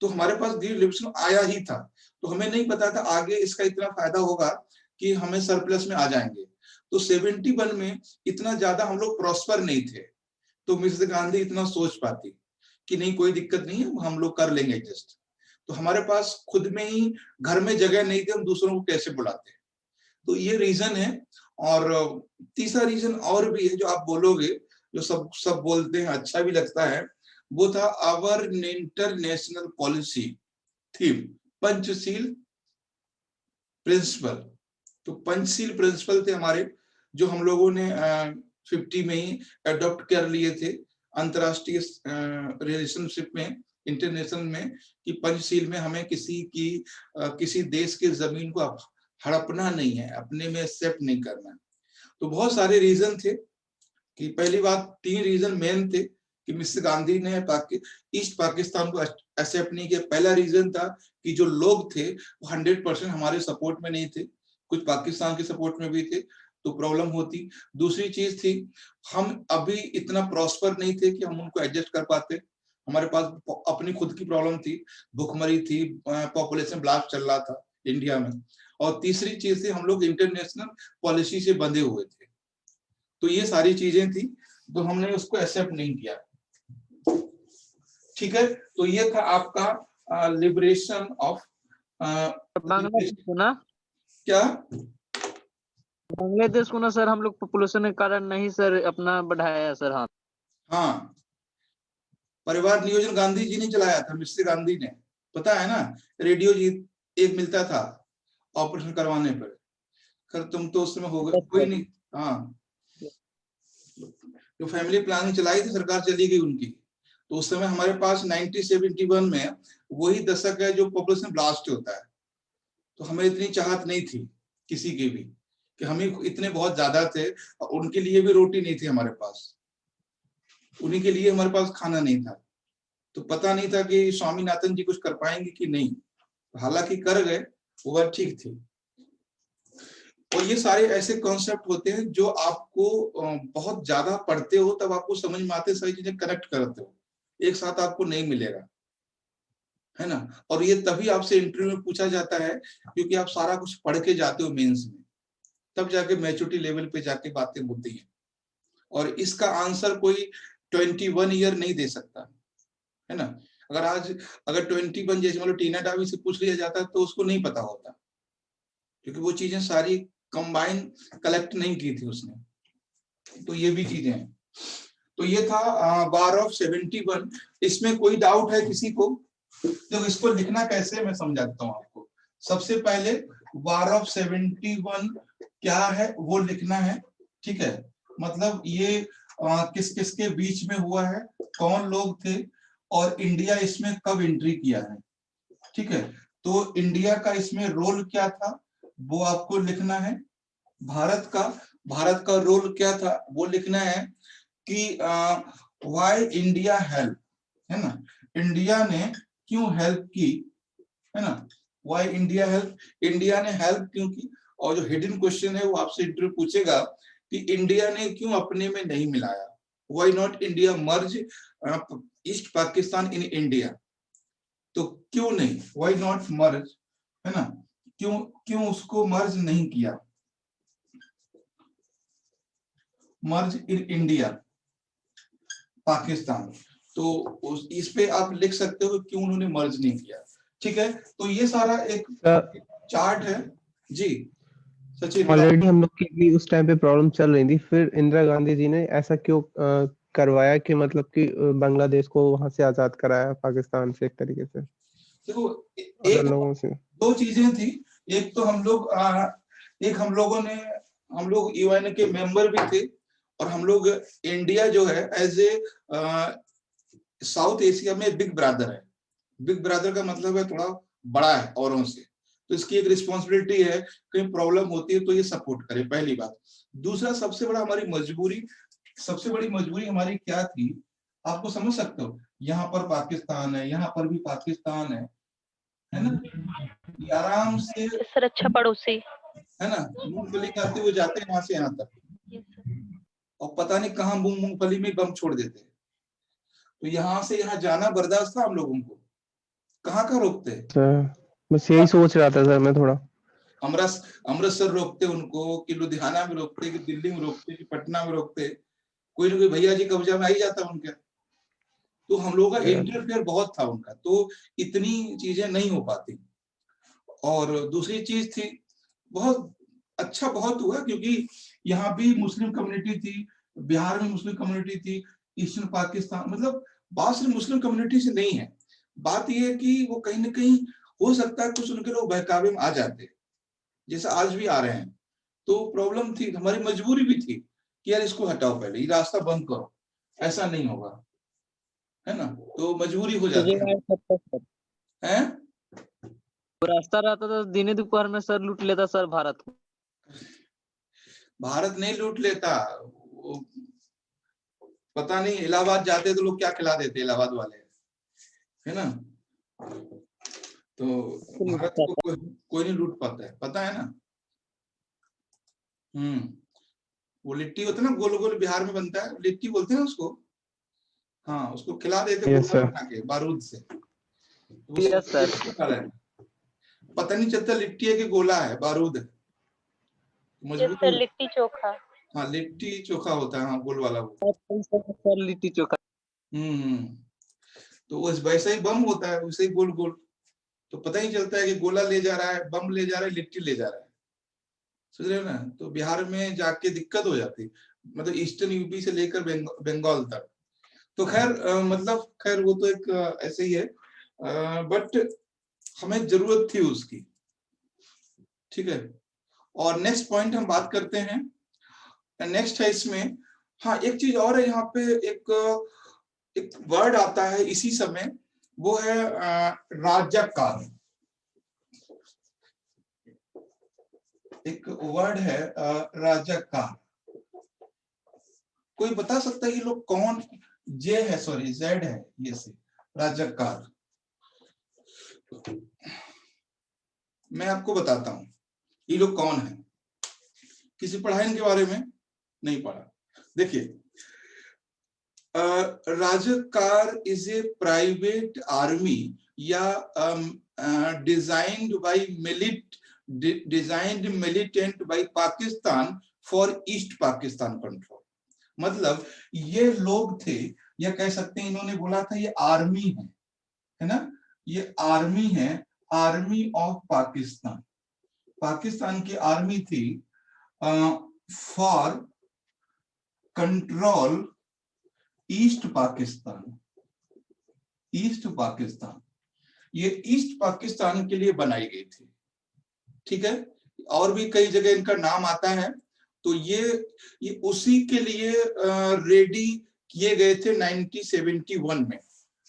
तो हमारे पास ग्रीन रेवोल्यूशन आया ही था, तो हमें नहीं पता था आगे इसका इतना फायदा होगा कि हमें सरप्लस में आ जाएंगे। तो 71 में इतना ज्यादा हम लोग प्रॉस्पर नहीं थे, तो मिसेस गांधी इतना सोच पाती कि नहीं कोई दिक्कत नहीं है, हम लोग कर लेंगे एडजस्ट। तो हमारे पास खुद में ही घर में जगह नहीं थी, हम दूसरों को कैसे बुलाते। तो ये रीजन है। और तीसरा रीजन और भी है जो आप बोलोगे, जो सब बोलते हैं, अच्छा भी लगता है, वो था our international policy theme, Panchsheel principle. तो पंचशील प्रिंसिपल थे हमारे, जो हम लोगों ने 50 में ही अडॉप्ट कर लिए थे अंतरराष्ट्रीय रिलेशनशिप में, इंटरनेशनल में, कि पंचशील में हमें किसी देश की जमीन को हड़पना नहीं है, अपने में एक्सेप्ट नहीं करना। तो बहुत सारे रीजन थे कि पहली बात 3 रीजन मेन थे कि मिसेस गांधी ने ईस्ट पाकिस्तान को एक्सेप्ट नहीं किया। पहला रीजन था कि जो लोग थे वो 100% हमारे सपोर्ट में नहीं थे, कुछ पाकिस्तान के सपोर्ट में भी थे, तो प्रॉब्लम होती। दूसरी चीज थी, हम अभी इतना प्रॉस्पर नहीं थे कि हम उनको एडजस्ट कर पाते, हमारे पास अपनी खुद की प्रॉब्लम थी, भुखमरी थी, पॉपुलेशन ब्लास्ट चल रहा था इंडिया में। और तीसरी चीज थी, हम लोग इंटरनेशनल पॉलिसी से बंधे हुए थे। तो ये सारी चीजें थी, तो हमने उसको एक्सेप्ट नहीं किया। ठीक है, तो ये था आपका लिबरेशन ऑफ बांग्लादेश को ना, क्या बांग्लादेश को ना सर, हम लोग पॉपुलेशन के कारण नहीं सर अपना बढ़ाया सर। हाँ हाँ, परिवार नियोजन गांधी जी ने चलाया था, मिसेस गांधी ने, पता है ना, रेडियो जी एक मिलता था ऑपरेशन करवाने पर। खैर तुम तो उस समय हो गए, कोई नहीं। हाँ, जो फैमिली प्लानिंग चलाई थी सरकार, चली गई उनकी। तो उस समय हमारे पास 1971 में वही दशक है जो पॉपुलेशन ब्लास्ट होता है। तो हमें इतनी चाहत नहीं थी किसी की भी कि हम ही इतने बहुत ज्यादा थे, और उनके लिए भी रोटी नहीं थी हमारे पास, उन्हीं के लिए हमारे पास खाना नहीं था। तो पता नहीं था कि स्वामीनाथन जी कुछ कर पाएंगे कि नहीं, हालांकि कर गए, वो बात ठीक थी। और ये सारे ऐसे कॉन्सेप्ट होते हैं जो आपको बहुत ज्यादा पढ़ते हो तब आपको समझ में आते, सारी चीजें कनेक्ट करते हो, एक साथ आपको नहीं मिलेगा, है ना। और ये तभी आपसे इंटरव्यू में पूछा जाता है क्योंकि आप सारा कुछ पढ़ के जाते हो मेंस में, तब जाके मैच्योरिटी लेवल पे जाके बातें होती हैं। और इसका आंसर कोई 21 ईयर नहीं दे सकता, है ना। अगर 21 जैसे मतलब टीना डावी से पूछ लिया जाता तो उसको नहीं पता होता, क्योंकि वो चीजें सारी कंबाइन कलेक्ट नहीं की थी उसने। तो ये भी चीजें हैं। तो ये था वार ऑफ 71। इसमें कोई डाउट है किसी को? तो इसको लिखना कैसे मैं समझाता हूँ आपको। सबसे पहले वार ऑफ 71 क्या है वो लिखना है, ठीक है। मतलब ये किस किस के बीच में हुआ है, कौन लोग थे, और इंडिया इसमें कब एंट्री किया है, ठीक है। तो इंडिया का इसमें रोल क्या था वो आपको लिखना है। भारत का रोल क्या था वो लिखना है कि व्हाई इंडिया हेल्प, है ना, इंडिया ने क्यों हेल्प की, है ना। व्हाई इंडिया हेल्प, इंडिया ने हेल्प क्यों की। और जो हिडन क्वेश्चन है वो आपसे इंटरव्यू पूछेगा कि इंडिया ने क्यों अपने में नहीं मिलाया, why not India merge east Pakistan in India. तो क्यों नहीं, व्हाई नॉट मर्ज, है ना, क्यों उसको मर्ज नहीं किया, मर्ज इन इंडिया पाकिस्तान। तो इस पे आप लिख सकते हो क्यों उन्होंने मर्ज नहीं किया, ठीक है। तो ये सारा एक चार्ट है जी। सचिन ऑलरेडी हम लोग की भी उस टाइम पे प्रॉब्लम चल रही थी, फिर इंदिरा गांधी जी ने ऐसा क्यों करवाया कि मतलब कि बांग्लादेश को वहां से आजाद कराया पाकिस्तान से एक तरीके से, देखो अदर लोगों से। दो चीजें थी। एक तो हम लोग यूएन के मेंबर भी थे, और हम लोग इंडिया जो है एज ए साउथ एशिया में बिग ब्रदर है। बिग ब्रदर का मतलब है थोड़ा बड़ा है औरों से, तो इसकी एक रिस्पॉन्सिबिलिटी है, कहीं प्रॉब्लम होती है तो ये सपोर्ट करे, पहली बात। दूसरा सबसे बड़ी मजबूरी हमारी क्या थी, आपको समझ सकते हो। यहाँ पर पाकिस्तान है, यहाँ पर भी पाकिस्तान है ना, ये आराम से, सर अच्छा पड़ोसी, है ना, मूंगफली खाते हुए जाते हैं यहाँ से यहाँ तक, और पता नहीं कहाँ मूंगफली में बम छोड़ देते हैं। तो यहाँ से यहाँ जाना बर्दाश्त था हम लोगों को, कहाँ का रोकते हैं। बस यही सोच रहा था सर मैं थोड़ा। अमृतसर रोकते उनको, कि लुधियाना में रोकते, कि दिल्ली में रोकते, कि पटना में रोकते, कोई ना कोई भैया जी कब्जा में आ ही जाता उनके। तो हम लोगों का इंटरफेयर बहुत था उनका, तो इतनी चीजें नहीं हो पाती। और दूसरी चीज थी, बहुत हुआ क्योंकि यहाँ भी मुस्लिम कम्युनिटी थी, बिहार में मुस्लिम कम्युनिटी थी, ईस्टर्न पाकिस्तान, मतलब बात सिर्फ मुस्लिम कम्युनिटी से नहीं है। बात यह है कि वो कहीं ना कहीं हो सकता है कुछ उनके लोग बहकावे में आ जाते, जैसे आज भी आ रहे हैं। तो प्रॉब्लम थी, हमारी मजबूरी भी थी कि यार इसको हटाओ, पहले ये रास्ता बंद करो, ऐसा नहीं होगा, है ना। तो मजबूरी हो जाती है। रास्ता रहता तो दिने दोपहर में सर लूट लेता सर भारत को। भारत नहीं लूट लेता, पता नहीं इलाहाबाद जाते तो लोग क्या खिला देते इलाहाबाद वाले, है ना। तो भारत को कोई नहीं लूट पाता है, पता है ना। वो लिट्टी होता है ना, गोल गोल बिहार में बनता है, लिट्टी बोलते हैं उसको। हाँ, उसको खिला देते गोला बना के बारूद से, पता नहीं चलता लिट्टी है कि गोला है, बारूद है। सर लिट्टी चोखा। हाँ, लिट्टी चोखा होता है, हाँ, गोल वाला वो। सर लिट्टी चोखा। तो वैसा ही बम होता है, वैसे ही गोल गोल। तो पता ही चलता है कि गोला ले जा रहा है, बम ले जा रहा है, लिट्टी ले जा रहा है, समझ रहे हो ना। तो बिहार में जाके दिक्कत हो जाती, मतलब ईस्टर्न यूपी से लेकर बंगाल तक। तो खैर वो तो एक ऐसे ही है, बट हमें जरूरत थी उसकी, ठीक है। और नेक्स्ट पॉइंट हम बात करते हैं, नेक्स्ट है इसमें हाँ, एक चीज और है यहाँ पे, एक वर्ड आता है इसी समय, वो है राजकाल। एक वर्ड है राजकाल। कोई बता सकता है ये लोग कौन? जे है, सॉरी जेड है, ये से राजकाल। मैं आपको बताता हूं ये लोग कौन है। किसी पढ़ा इनके बारे में? नहीं पढ़ा। देखिए, Razakar is a private army या designed militant by Pakistan for East Pakistan control. मतलब ये लोग थे, या कह सकते हैं इन्होंने बोला था ये आर्मी है ना, ये आर्मी है, आर्मी ऑफ पाकिस्तान। पाकिस्तान की आर्मी थी for control east Pakistan. East Pakistan, ये ईस्ट पाकिस्तान के लिए बनाई गई थी, ठीक है। और भी कई जगह इनका नाम आता है। तो ये उसी के लिए रेडी किए गए थे 1971 में।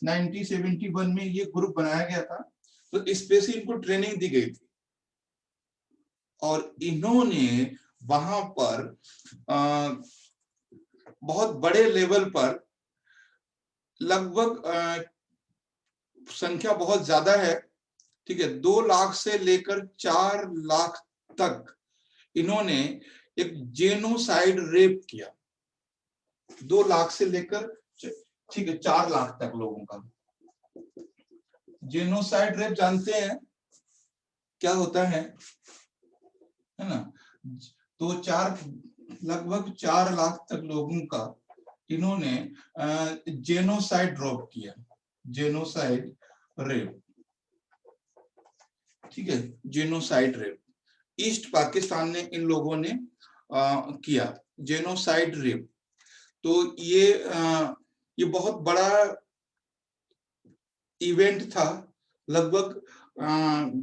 1971 में ये ग्रुप बनाया गया था, तो स्पेशली इनको ट्रेनिंग दी गई थी और इन्होंने वहां पर बहुत बड़े लेवल पर, लगभग संख्या बहुत ज्यादा है, ठीक है, 2 लाख से लेकर 4 लाख तक इन्होंने एक जेनोसाइड रेप किया। 2 लाख से लेकर, ठीक है, 4 लाख तक लोगों का जेनोसाइड रेप। जानते हैं क्या होता है ना? तो लगभग 4 लाख तक लोगों का इन्होंने जेनोसाइड रेप किया। जेनोसाइड रेप, ठीक है, जेनोसाइड रेप ईस्ट पाकिस्तान ने इन लोगों ने किया, जेनोसाइड रेप। तो ये बहुत बड़ा इवेंट था। लगभग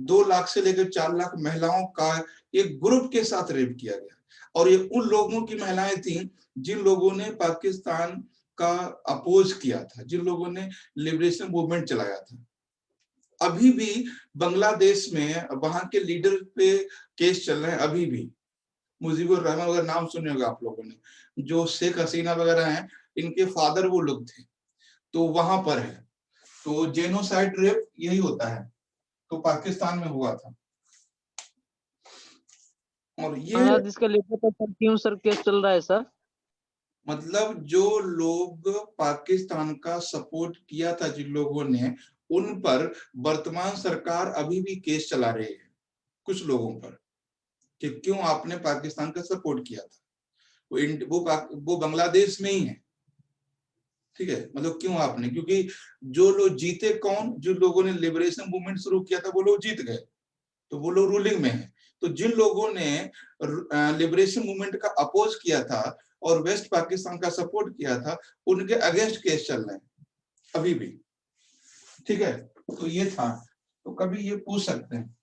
2 लाख से लेकर 4 लाख महिलाओं का एक ग्रुप के साथ रेप किया गया, और ये उन लोगों की महिलाएं थीं जिन लोगों ने पाकिस्तान का अपोज किया था, जिन लोगों ने लिबरेशन मूवमेंट चलाया था। अभी भी बांग्लादेश में वहां के लीडर पे केस चल रहे हैं अभी भी। मुजीबुर रहमान वगैरह नाम सुने होगा आप लोगों ने, जो शेख हसीना वगैरह हैं, इनके फादर वो लोग थे, तो वहां पर है। तो जेनोसाइड रेप यही होता है, तो पाकिस्तान में हुआ था। और ये बांग्लादेश का लेकर तो सर क्यों सर केस चल रहा है सर? मतलब जो लोग पाकिस्तान का सपोर्ट किया था, जिन लोगों ने, उन पर वर्तमान सरकार अभी भी केस चला रही है कुछ लोगों पर, कि क्यों आपने पाकिस्तान का सपोर्ट किया था। वो बांग्लादेश में ही है, ठीक है। मतलब क्यों आपने, क्योंकि जो लोग जीते कौन? जो लोगों ने लिबरेशन मूवमेंट शुरू किया था वो लोग जीत गए, तो वो लोग रूलिंग में है। तो जिन लोगों ने लिबरेशन मूवमेंट का अपोज किया था और वेस्ट पाकिस्तान का सपोर्ट किया था, उनके अगेंस्ट केस चल रहे हैं अभी भी, ठीक है। तो ये था, तो कभी ये पूछ सकते हैं,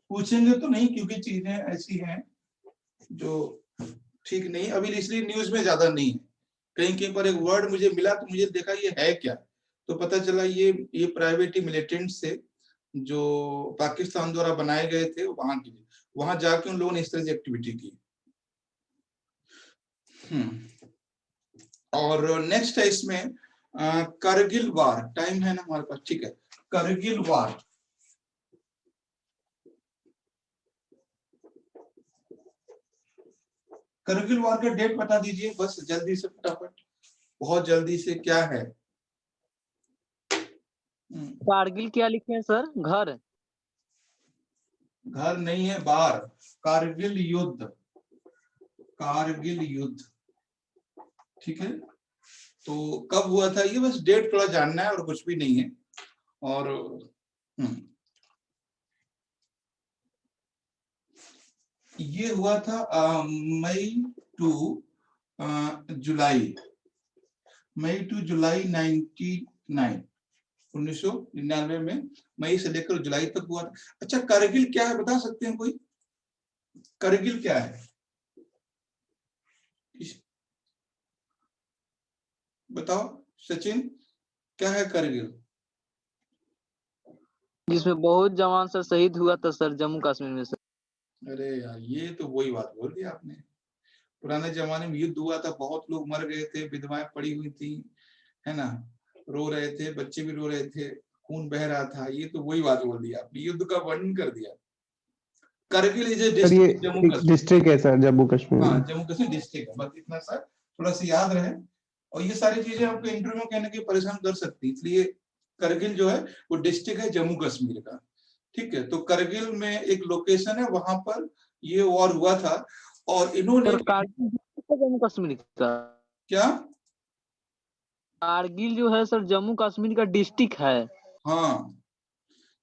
पूछेंगे तो नहीं, क्योंकि चीजें ऐसी हैं जो ठीक नहीं अभी, इसलिए न्यूज में ज्यादा नहीं है। कहीं कहीं पर एक वर्ड मुझे मिला तो मुझे देखा ये है क्या, तो पता चला ये प्राइवेट मिलिटेंट्स थे जो पाकिस्तान द्वारा बनाए गए थे, वहां जाके उन लोगों ने इस तरह की एक्टिविटी की। और नेक्स्ट है इसमें करगिल वार। टाइम है ना हमारे पास, ठीक है। करगिल वार, करगिल वार का डेट बता दीजिए बस जल्दी से, फटाफट, बहुत जल्दी से। क्या है? कारगिल क्या लिखे हैं सर? घर? घर नहीं है, बार। कारगिल युद्ध, कारगिल युद्ध, ठीक है। तो कब हुआ था ये, बस डेट थोड़ा जानना है और कुछ भी नहीं है। और ये हुआ था मई टू जुलाई, मई टू जुलाई 1999 में, मई से लेकर जुलाई तक हुआ था। अच्छा, करगिल क्या है बता सकते हैं कोई? करगिल क्या है? बताओ सचिन, क्या है कारगिल? जिसमें बहुत जवान सर शहीद हुआ था सर, जम्मू कश्मीर में सर। अरे यार, ये तो वही बात बोल दी आपने। पुराने जमाने में युद्ध हुआ था, बहुत लोग मर गए थे, विधवाएं पड़ी हुई थी, है ना, रो रहे थे, बच्चे भी रो रहे थे, खून बह रहा था। ये तो वही बात बोल दी आपने, युद्ध का वर्णन कर दिया। करगिल इज ए सर ये डिस्ट्रिक्ट जम्मू एक कश्मीर। डिस्ट्रिक्ट है सर जम्मू कश्मीर हाँ, में। जम्मू कश्मीर डिस्ट्रिक्ट है, बस इतना सा थोड़ा सा याद रहे। और ये सारी चीजें आपको इंटरव्यू में कहने की परेशान कर सकती, इसलिए करगिल जो है वो डिस्ट्रिक्ट है जम्मू कश्मीर का। ठीक है, तो करगिल में एक लोकेशन है, वहां पर ये वॉर हुआ था। और इन्होंने सर कारगिल जम्मू कश्मीर का, क्या, कारगिल जो है सर जम्मू कश्मीर का डिस्ट्रिक्ट है। हाँ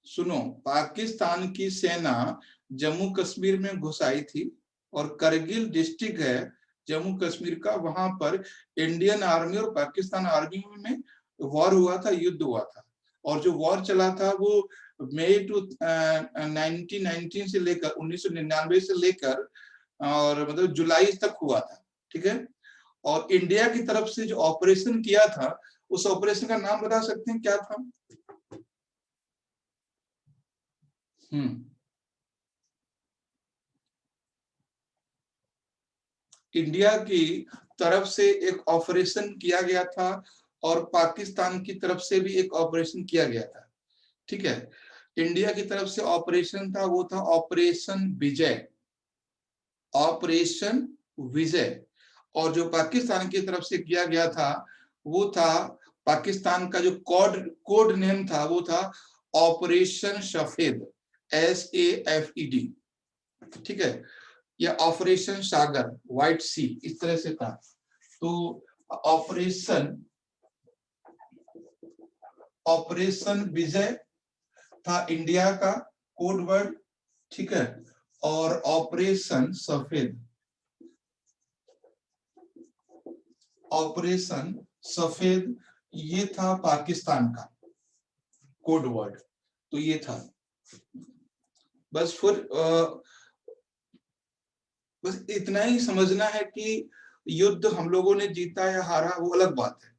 सुनो, पाकिस्तान की सेना जम्मू कश्मीर में घुस आई थी, और करगिल डिस्ट्रिक्ट है जम्मू कश्मीर का। वहां पर इंडियन आर्मी और पाकिस्तान आर्मी में वॉर हुआ था, युद्ध हुआ था। और जो वॉर चला था वो मई टू 1919 से लेकर 1999 से लेकर और मतलब जुलाई तक हुआ था। ठीक है, और इंडिया की तरफ से जो ऑपरेशन किया था, उस ऑपरेशन का नाम बता सकते हैं क्या था? इंडिया की तरफ से एक ऑपरेशन किया गया था, और पाकिस्तान की तरफ से भी एक ऑपरेशन किया गया था। ठीक है, इंडिया की तरफ से ऑपरेशन था, वो था ऑपरेशन विजय, ऑपरेशन विजय। और जो पाकिस्तान की तरफ से किया गया था, वो था, पाकिस्तान का जो कोड नेम था वो था ऑपरेशन सफेद, SAFED। ठीक है, या ऑपरेशन सागर, व्हाइट सी, इस तरह से था। तो ऑपरेशन विजय था इंडिया का कोड वर्ड। ठीक है, और ऑपरेशन सफेद, ऑपरेशन सफेद ये था पाकिस्तान का कोड वर्ड। तो ये था, बस फिर बस इतना ही समझना है कि युद्ध हम लोगों ने जीता या हारा वो अलग बात है।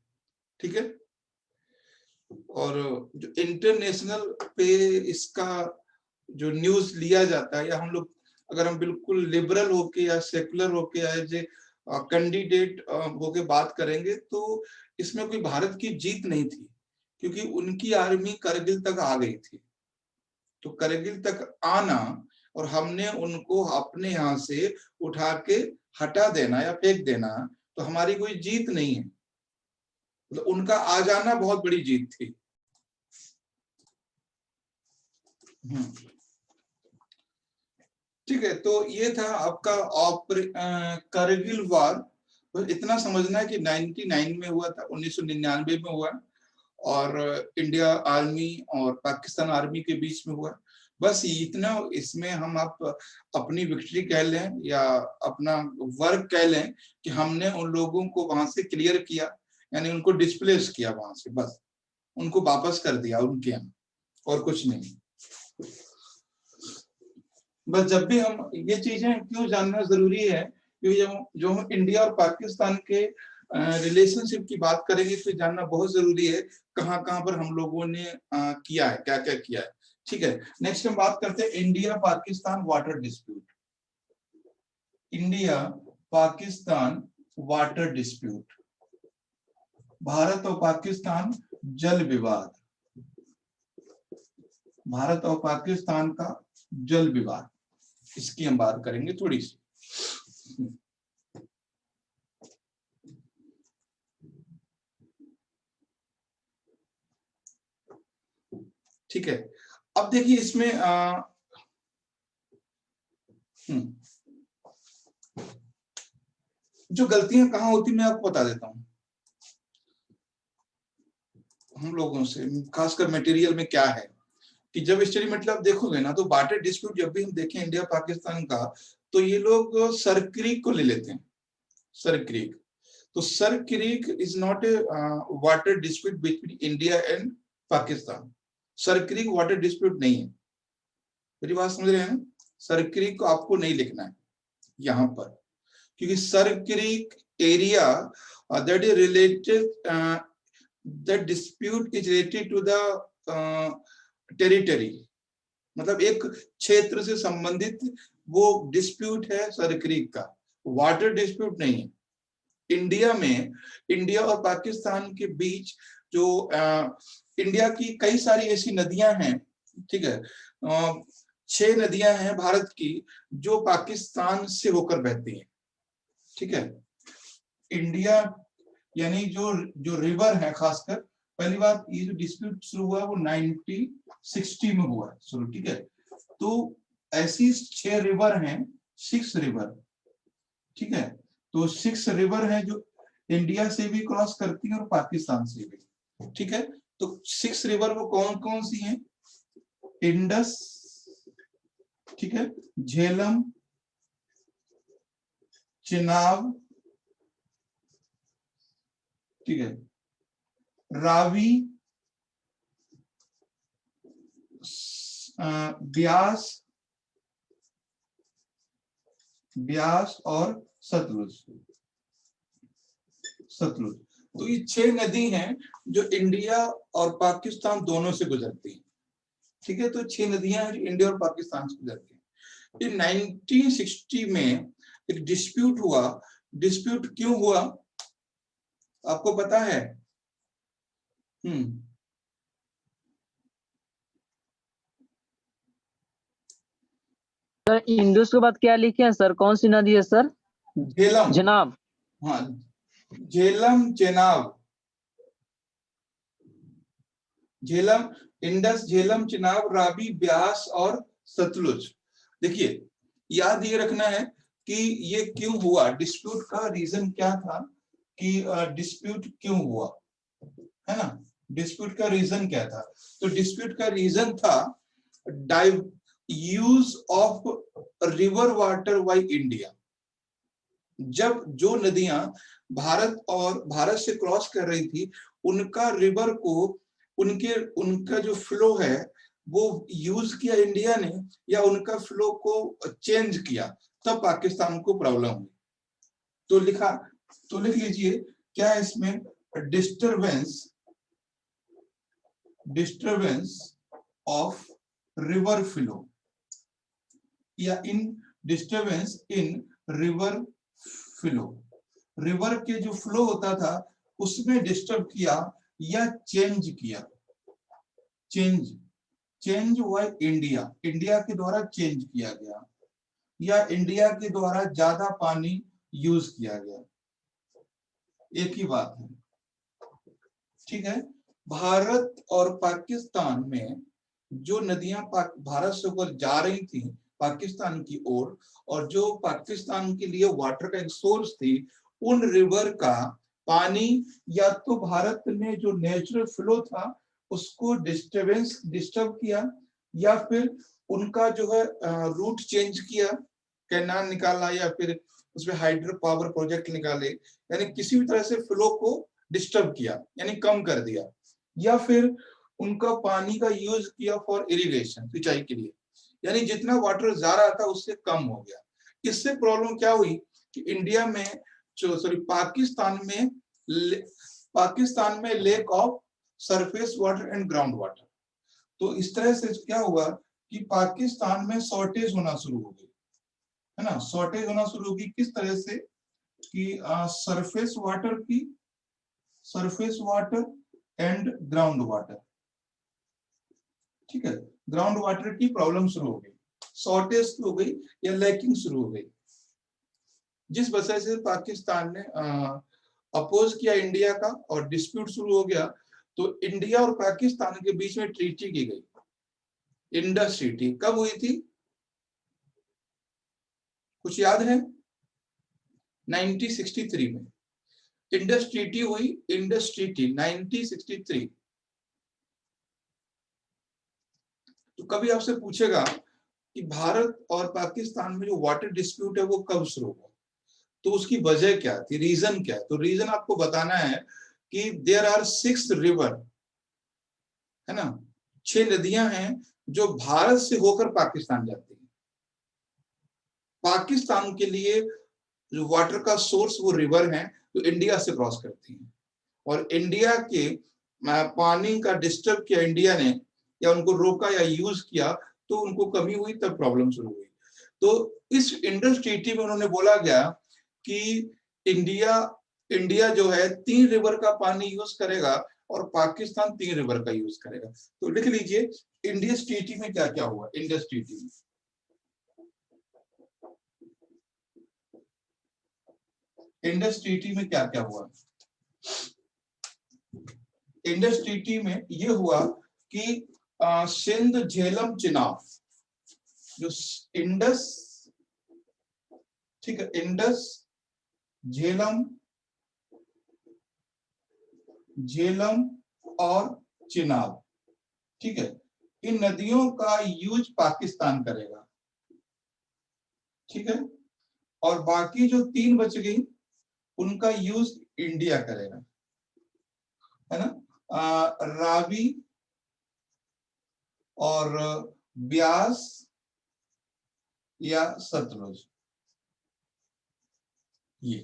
ठीक है, और जो इंटरनेशनल पे इसका जो न्यूज लिया जाता है, या हम लोग अगर हम बिल्कुल लिबरल होके या सेकुलर होके या एज ए कैंडिडेट होके बात करेंगे, तो इसमें कोई भारत की जीत नहीं थी, क्योंकि उनकी आर्मी करगिल तक आ गई थी। तो करगिल तक आना और हमने उनको अपने यहाँ से उठा के हटा देना या फेंक देना, तो हमारी कोई जीत नहीं है। तो उनका आ जाना बहुत बड़ी जीत थी। ठीक है, तो ये था आपका करगिल वार। तो इतना समझना है कि 99 में हुआ था, 1999 में हुआ, और इंडिया आर्मी और पाकिस्तान आर्मी के बीच में हुआ। बस इतना, इसमें हम आप अपनी विक्ट्री कह लें या अपना वर्क कह लें कि हमने उन लोगों को वहां से क्लियर किया, यानी उनको डिस्प्लेस किया वहां से, बस उनको वापस कर दिया उनके यहाँ, और कुछ नहीं। बस जब भी हम ये चीजें क्यों जानना जरूरी है, क्योंकि जो हम इंडिया और पाकिस्तान के रिलेशनशिप की बात करेंगे तो जानना बहुत जरूरी है कहाँ कहाँ पर हम लोगों ने किया है, क्या क्या किया है। ठीक है, नेक्स्ट हम बात करते हैं India Pakistan water dispute. India Pakistan water dispute, Bharat और पाकिस्तान जल विवाद, भारत और पाकिस्तान का जल विवाद, इसकी हम बात करेंगे थोड़ी सी। ठीक है, अब देखिए इसमें जो गलतियां कहाँ होती मैं आपको बता देता हूं। हम लोगों से खासकर मटेरियल में क्या है कि जब स्टडी मतलब देखोगे ना, तो वाटर डिस्प्यूट जब भी हम देखें इंडिया पाकिस्तान का, तो ये लोग सर क्रीक को ले लेते हैं, सर क्रीक। तो sir creek is not a water dispute between India and Pakistan. Sir creek water dispute नहीं है, मेरी बात समझ रहे हैं ना? सर क्रीक को आपको नहीं लिखना है यहाँ पर, क्योंकि sir creek area that is related, the dispute is related to the territory, मतलब एक क्षेत्र से संबंधित वो डिस्प्यूट है सॉरी क्रीक का, वाटर डिस्प्यूट नहीं है। इंडिया में, इंडिया और पाकिस्तान के बीच जो इंडिया की कई सारी ऐसी नदियां हैं, ठीक है, 6 नदियां हैं भारत की जो पाकिस्तान से होकर बहती हैं, ठीक है। इंडिया यानी जो रिवर है, खासकर पहली बात ये जो डिस्प्यूट शुरू हुआ वो 1960 में हुआ शुरू, ठीक है। तो ऐसी 6 रिवर हैं, 6 रिवर, ठीक है। तो 6 रिवर हैं जो इंडिया से भी क्रॉस करती हैं और पाकिस्तान से भी, ठीक है। तो 6 रिवर वो कौन कौन सी हैं? इंडस, ठीक है, झेलम, चिनाब, ठीक है, रावी, ब्यास और सतलुज। तो ये 6 नदी हैं जो इंडिया और पाकिस्तान दोनों से गुजरती हैं, ठीक है। तो 6 नदियां हैं जो इंडिया और पाकिस्तान से गुजरती हैं। ये 1960 में एक डिस्प्यूट हुआ। डिस्प्यूट क्यों हुआ आपको पता है? सर इंडस के बाद क्या लिखे हैं सर, कौन सी नदी है सर? झेलम, जनाब। हाँ, झेलम, चेनाब, झेलम, इंडस, झेलम, चिनाब, रावी, ब्यास और सतलुज। देखिए याद ये रखना है कि ये क्यों हुआ, डिस्प्यूट का रीजन क्या था, कि डिस्प्यूट क्यों हुआ, है ना। डिस्प्यूट का रीजन क्या था? तो डिस्प्यूट का रीजन था use of river water by India. जब जो नदियां भारत से क्रॉस कर रही थी, उनका रिवर को, उनका जो फ्लो है वो यूज किया इंडिया ने, या उनका फ्लो को चेंज किया, तब पाकिस्तान को प्रॉब्लम हुई। तो लिख लीजिए क्या है इसमें, डिस्टरबेंस ऑफ रिवर फ्लो, या in disturbance in river flow. River के जो फ्लो होता था उसमें डिस्टर्ब किया या चेंज किया। चेंज हुआ इंडिया के द्वारा चेंज किया गया, या इंडिया के द्वारा ज्यादा पानी यूज किया गया, एक ही बात है, ठीक है। भारत और पाकिस्तान में जो नदियां भारत से होकर जा रही थी पाकिस्तान की ओर, और जो पाकिस्तान के लिए वाटर का एक सोर्स थी, उन रिवर का पानी या तो भारत ने जो नेचुरल फ्लो था उसको डिस्टर्ब किया, या फिर उनका जो है रूट चेंज किया, कैनाल निकाला, या फिर उसमें हाइड्रो पावर प्रोजेक्ट निकाले, यानी किसी भी तरह से फ्लो को डिस्टर्ब किया, यानी कम कर दिया, या फिर उनका पानी का यूज किया फॉर इरिगेशन, सिंचाई के लिए, यानी जितना वाटर जा रहा था उससे कम हो गया। इससे प्रॉब्लम क्या हुई कि इंडिया में, सॉरी पाकिस्तान में lake of surface water and ground water. तो इस तरह से क्या हुआ कि पाकिस्तान में शॉर्टेज होना शुरू हो गई, है ना। शॉर्टेज होना शुरू होगी किस तरह से कि surface water and ground water, ठीक है। ग्राउंड वाटर की प्रॉब्लम शुरू हो गई, शॉर्टेज हो गई या लैकिंग शुरू हो गई, जिस वजह से पाकिस्तान ने अपोज किया इंडिया का और डिस्प्यूट शुरू हो गया। तो इंडिया और पाकिस्तान के बीच में ट्रीटी की गई, इंडस ट्रीटी। कब हुई थी, कुछ याद है? 1963 में इंडस ट्रीटी हुई, इंडस ट्रीटी 1963। तो कभी आपसे पूछेगा कि भारत और पाकिस्तान में जो वाटर डिस्प्यूट है वो कब शुरू हुआ, तो उसकी वजह क्या थी, रीजन क्या है? तो रीजन आपको बताना है कि देयर आर 6 रिवर, है ना, 6 नदियां हैं जो भारत से होकर पाकिस्तान जाती है। पाकिस्तान के लिए जो वाटर का सोर्स वो रिवर है, तो इंडिया से क्रॉस करती हैं, और इंडिया के पानी का डिस्टर्ब किया इंडिया ने, या उनको रोका या यूज किया, तो उनको कमी हुई, तब प्रॉब्लम शुरू हुई। तो इस इंडस ट्रीटी में उन्होंने बोला गया कि इंडिया जो है 3 रिवर का पानी यूज करेगा और पाकिस्तान 3 रिवर का यूज करेगा। तो लिख लीजिए इंडस ट्रीटी में क्या क्या हुआ। इंडस ट्रीटी में क्या क्या हुआ। इंडस ट्रीटी में ये हुआ कि सिंध, झेलम, चिनाब, जो इंडस, ठीक है, इंडस, झेलम और चिनाब, ठीक है, इन नदियों का यूज पाकिस्तान करेगा, ठीक है, और बाकी जो 3 बच गई उनका यूज इंडिया करेगा, है ना। रावी और ब्यास या सतलुज, ये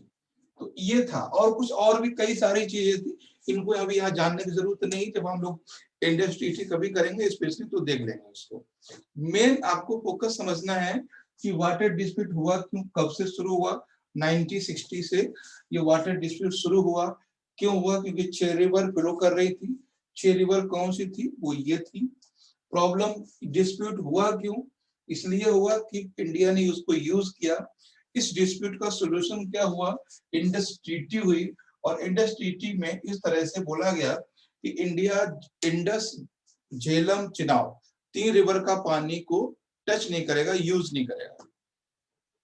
तो ये था। और कुछ और भी कई सारी चीजें थी, इनको अभी यहाँ जानने की जरूरत नहीं। जब हम लोग इंडस ट्रीटी कभी करेंगे स्पेशली तो देख लेंगे उसको। मेन आपको फोकस समझना है कि वाटर डिस्प्यूट हुआ क्यों, कब से शुरू हुआ। 1960 से ये वाटर डिस्प्यूट शुरू हुआ। क्यों हुआ? क्योंकि 6 रिवर फ्लो कर रही थी। 6 रिवर कौन सी थी? वो ये थी। प्रॉब्लम डिस्प्यूट हुआ क्यों? इसलिए हुआ कि इंडिया ने उसको यूज किया। इस डिस्प्यूट का सॉल्यूशन क्या हुआ? इंडस ट्रीटी हुई, और इंडस ट्रीटी में इस तरह से बोला गया कि India Indus, Jhelum, Chenab 3 river का पानी को टच नहीं करेगा, यूज नहीं करेगा।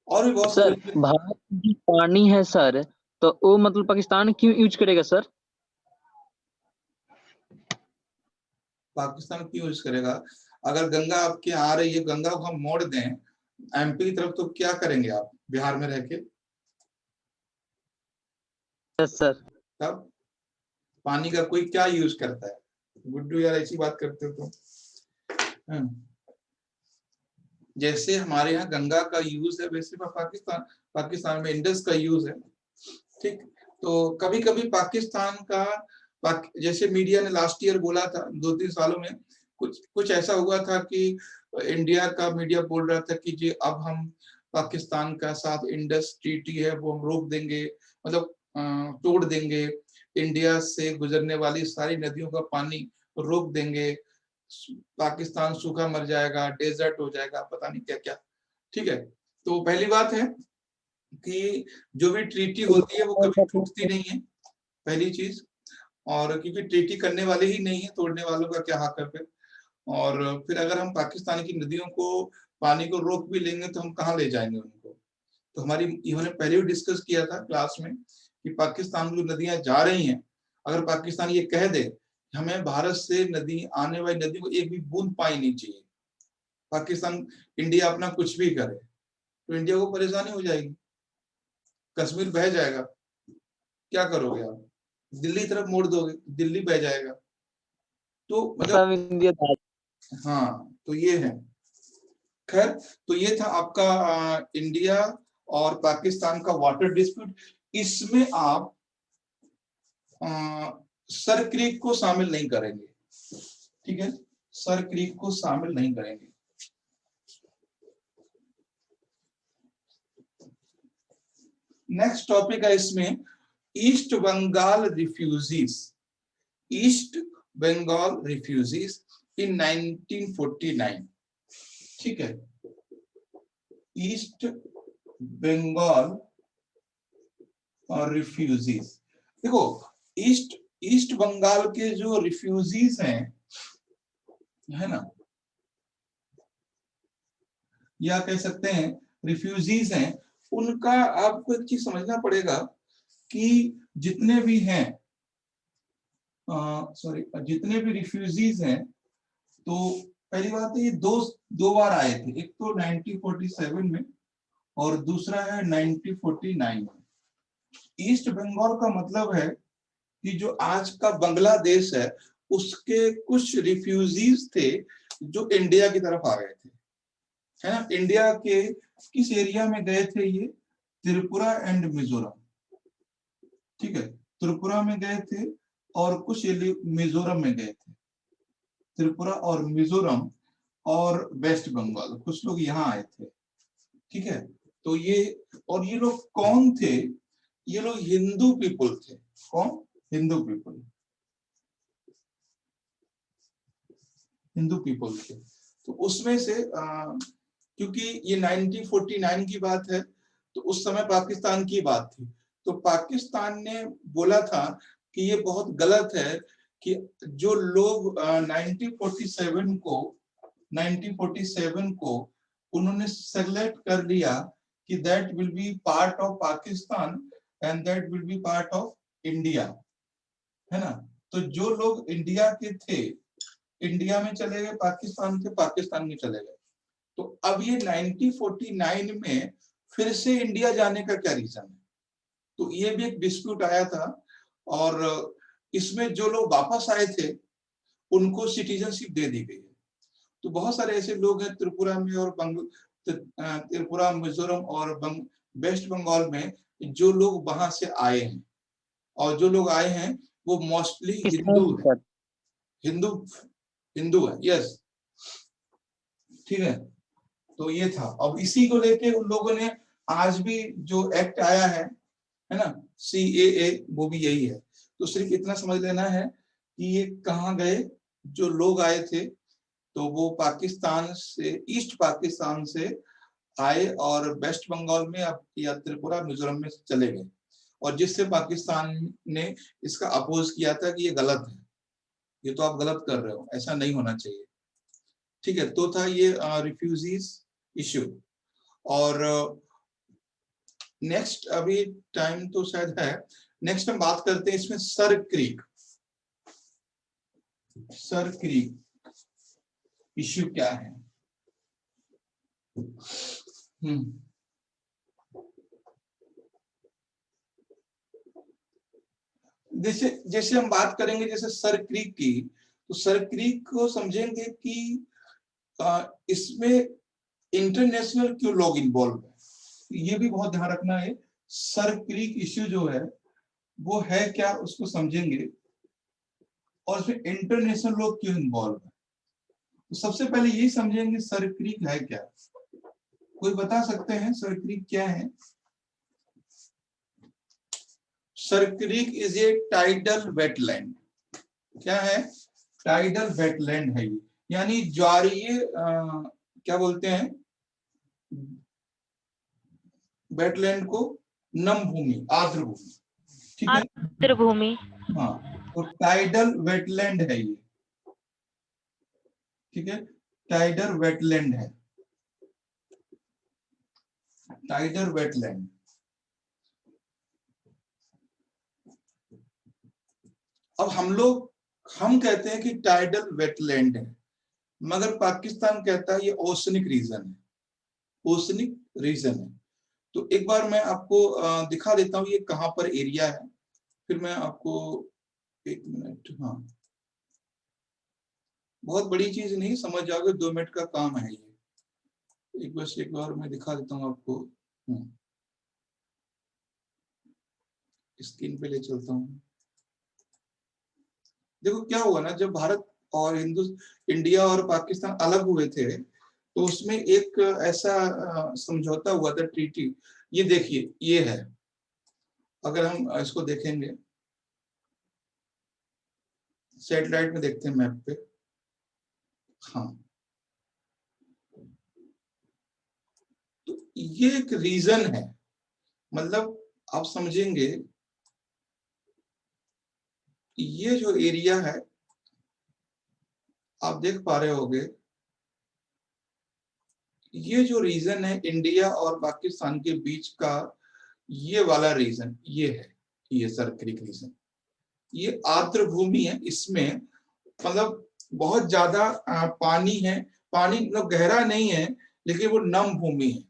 और भी बहुत सर भारत की पानी है सर, तो वो मतलब पाकिस्तान क्यों यूज करेगा सर? पाकिस्तान क्यों यूज करेगा? अगर गंगा आपके आ रही है, गंगा को हम मोड़ दें एमपी की तरफ, तो क्या करेंगे आप बिहार में रह के? Yes sir. तब पानी का कोई क्या यूज करता है? गुड्डू यार ऐसी बात करते हो तो। जैसे हमारे यहाँ गंगा का यूज है, वैसे पाकिस्तान में इंडस का यूज है, ठीक। तो कभी कभी पाकिस्तान का जैसे मीडिया ने लास्ट ईयर बोला था, 2-3 सालों में कुछ ऐसा हुआ था कि इंडिया का मीडिया बोल रहा था कि जी अब हम पाकिस्तान का साथ इंडस ट्रीटी है वो हम रोक देंगे, मतलब तोड़ देंगे, इंडिया से गुजरने वाली सारी नदियों का पानी रोक देंगे, पाकिस्तान सूखा मर जाएगा, डेजर्ट हो जाएगा, पता नहीं क्या क्या, ठीक है। तो पहली बात है कि जो भी ट्रीटी होती है वो कभी टूटती नहीं है, पहली चीज। और क्योंकि ट्रीटी करने वाले ही नहीं है, तोड़ने वालों का क्या हक है फिर। और फिर अगर हम पाकिस्तान की नदियों को पानी को रोक भी लेंगे तो हम कहाँ ले जाएंगे उनको? तो हमारी इन्होंने पहले भी डिस्कस किया था क्लास में कि पाकिस्तान में जो नदियां जा रही हैं, अगर पाकिस्तान ये कह दे हमें भारत से नदी आने वाली नदी को एक भी बूंद पानी नहीं चाहिए, पाकिस्तान इंडिया अपना कुछ भी करे, तो इंडिया को परेशानी हो जाएगी, कश्मीर बह जाएगा, क्या करोगे आप? दिल्ली तरफ मोड़ दोगे, दिल्ली बह जाएगा। तो मतलब इंडिया, हाँ, तो ये है। खैर, तो ये था आपका इंडिया और पाकिस्तान का वाटर डिस्प्यूट। इसमें आप सर क्रीक को शामिल नहीं करेंगे, ठीक है, सर क्रीक को शामिल नहीं करेंगे। नेक्स्ट टॉपिक है इसमें east Bengal refugees. East Bengal refugees in 1949, ठीक है। ईस्ट बंगाल और रिफ्यूजीज, देखो ईस्ट बंगाल के जो रिफ्यूजीज हैं, है ना, या कह सकते हैं रिफ्यूजीज हैं, उनका आपको एक चीज समझना पड़ेगा कि जितने भी हैं, जितने भी रिफ्यूजीज हैं, तो पहली बात है ये दो बार आए थे, एक तो 1947 में और दूसरा है 1949 में। ईस्ट बंगाल का मतलब है कि जो आज का बांग्लादेश है उसके कुछ रिफ्यूजीज थे जो इंडिया की तरफ आ गए थे, है ना। इंडिया के किस एरिया में गए थे ये? त्रिपुरा एंड मिजोरम, ठीक है, त्रिपुरा में गए थे और कुछ मिजोरम में गए थे। त्रिपुरा और मिजोरम और वेस्ट बंगाल, कुछ लोग यहाँ आए थे। ठीक है, तो ये लोग कौन थे? ये लोग हिंदू पीपल थे। कौन? हिंदू पीपल, हिंदू पीपल थे। तो उसमें से क्योंकि ये 1949 की बात है, तो उस समय पाकिस्तान की बात थी। तो पाकिस्तान ने बोला था कि ये बहुत गलत है कि जो लोग 1947 को उन्होंने सेलेक्ट कर लिया कि that will be part of Pakistan and that will be part of India, है ना। तो जो लोग इंडिया के थे इंडिया में चले गए, पाकिस्तान थे पाकिस्तान में चले गए। तो अब ये 1949 में फिर से इंडिया जाने का क्या रीजन है? तो ये भी एक डिस्प्यूट आया था और इसमें जो लोग वापस आए थे उनको सिटीजनशिप दे दी गई है। तो बहुत सारे ऐसे लोग हैं त्रिपुरा में और त्रिपुरा, मिजोरम और वेस्ट बंगाल में, जो लोग वहां से आए हैं, और जो लोग आए हैं वो मोस्टली हिंदू है, हिंदू है। यस, ठीक है। तो ये था। अब इसी को लेके उन लोगों ने आज भी जो एक्ट आया है ना, CAA, वो भी यही है। तो सिर्फ इतना समझ लेना है कि ये कहाँ गए, जो लोग आए थे तो वो पाकिस्तान से, ईस्ट पाकिस्तान से आए और वेस्ट बंगाल में या त्रिपुरा मिजोरम में चले गए, और जिससे पाकिस्तान ने इसका अपोज किया था कि ये गलत है, ये तो आप गलत कर रहे हो, ऐसा नहीं होना चाहिए। ठीक है, तो था ये रिफ्यूजीज इश्यू। और नेक्स्ट, अभी टाइम तो शायद है, नेक्स्ट हम बात करते हैं इसमें sir creek. Sir creek issue क्या है? जैसे हम बात करेंगे जैसे सर क्रीक की, तो सर क्रीक को समझेंगे कि इसमें इंटरनेशनल क्यों लोग इन्वॉल्व है, ये भी बहुत ध्यान रखना है। सर क्रीक इश्यू जो है वो है क्या, उसको समझेंगे, और इसमें इंटरनेशनल लोग क्यों इन्वॉल्व है। तो सबसे पहले यही समझेंगे सर क्रीक है क्या। कोई बता सकते हैं सर क्रीक क्या है? Sir creek is a tidal wetland. क्या है? टाइडल वेटलैंड है ये, यानी ज्वारीय क्या बोलते हैं वेटलैंड को? नम भूमि, आर्द्र भूमि। ठीक है, आर्द्र भूमि। हाँ, तो टाइडल वेटलैंड है ये। ठीक है, टाइडल वेटलैंड है, टाइडल वेटलैंड। अब हम कहते हैं कि टाइडल वेटलैंड है, मगर पाकिस्तान कहता है ये ओशनिक रीजन है, ओशनिक रीजन है। तो एक बार मैं आपको दिखा देता हूँ ये कहां पर एरिया है, फिर मैं आपको, एक मिनट, हाँ, बहुत बड़ी चीज नहीं, समझ जाओगे, 2 मिनट का काम है ये। एक बार मैं दिखा देता हूँ आपको, स्क्रीन पे ले चलता हूँ। देखो क्या हुआ ना, जब भारत और इंडिया और पाकिस्तान अलग हुए थे, तो उसमें एक ऐसा समझौता हुआ था, ट्रीटी। ये देखिए, ये है, अगर हम इसको देखेंगे सैटेलाइट में, देखते हैं मैप पे, हाँ, तो ये एक रीजन है, मतलब आप समझेंगे, ये जो एरिया है आप देख पा रहे होगे, ये जो रीजन है इंडिया और पाकिस्तान के बीच का, ये वाला रीजन, ये है, ये सर क्रीक रीजन, ये आर्द्र भूमि है। इसमें मतलब बहुत ज्यादा पानी है, पानी मतलब गहरा नहीं है, लेकिन वो नम भूमि है।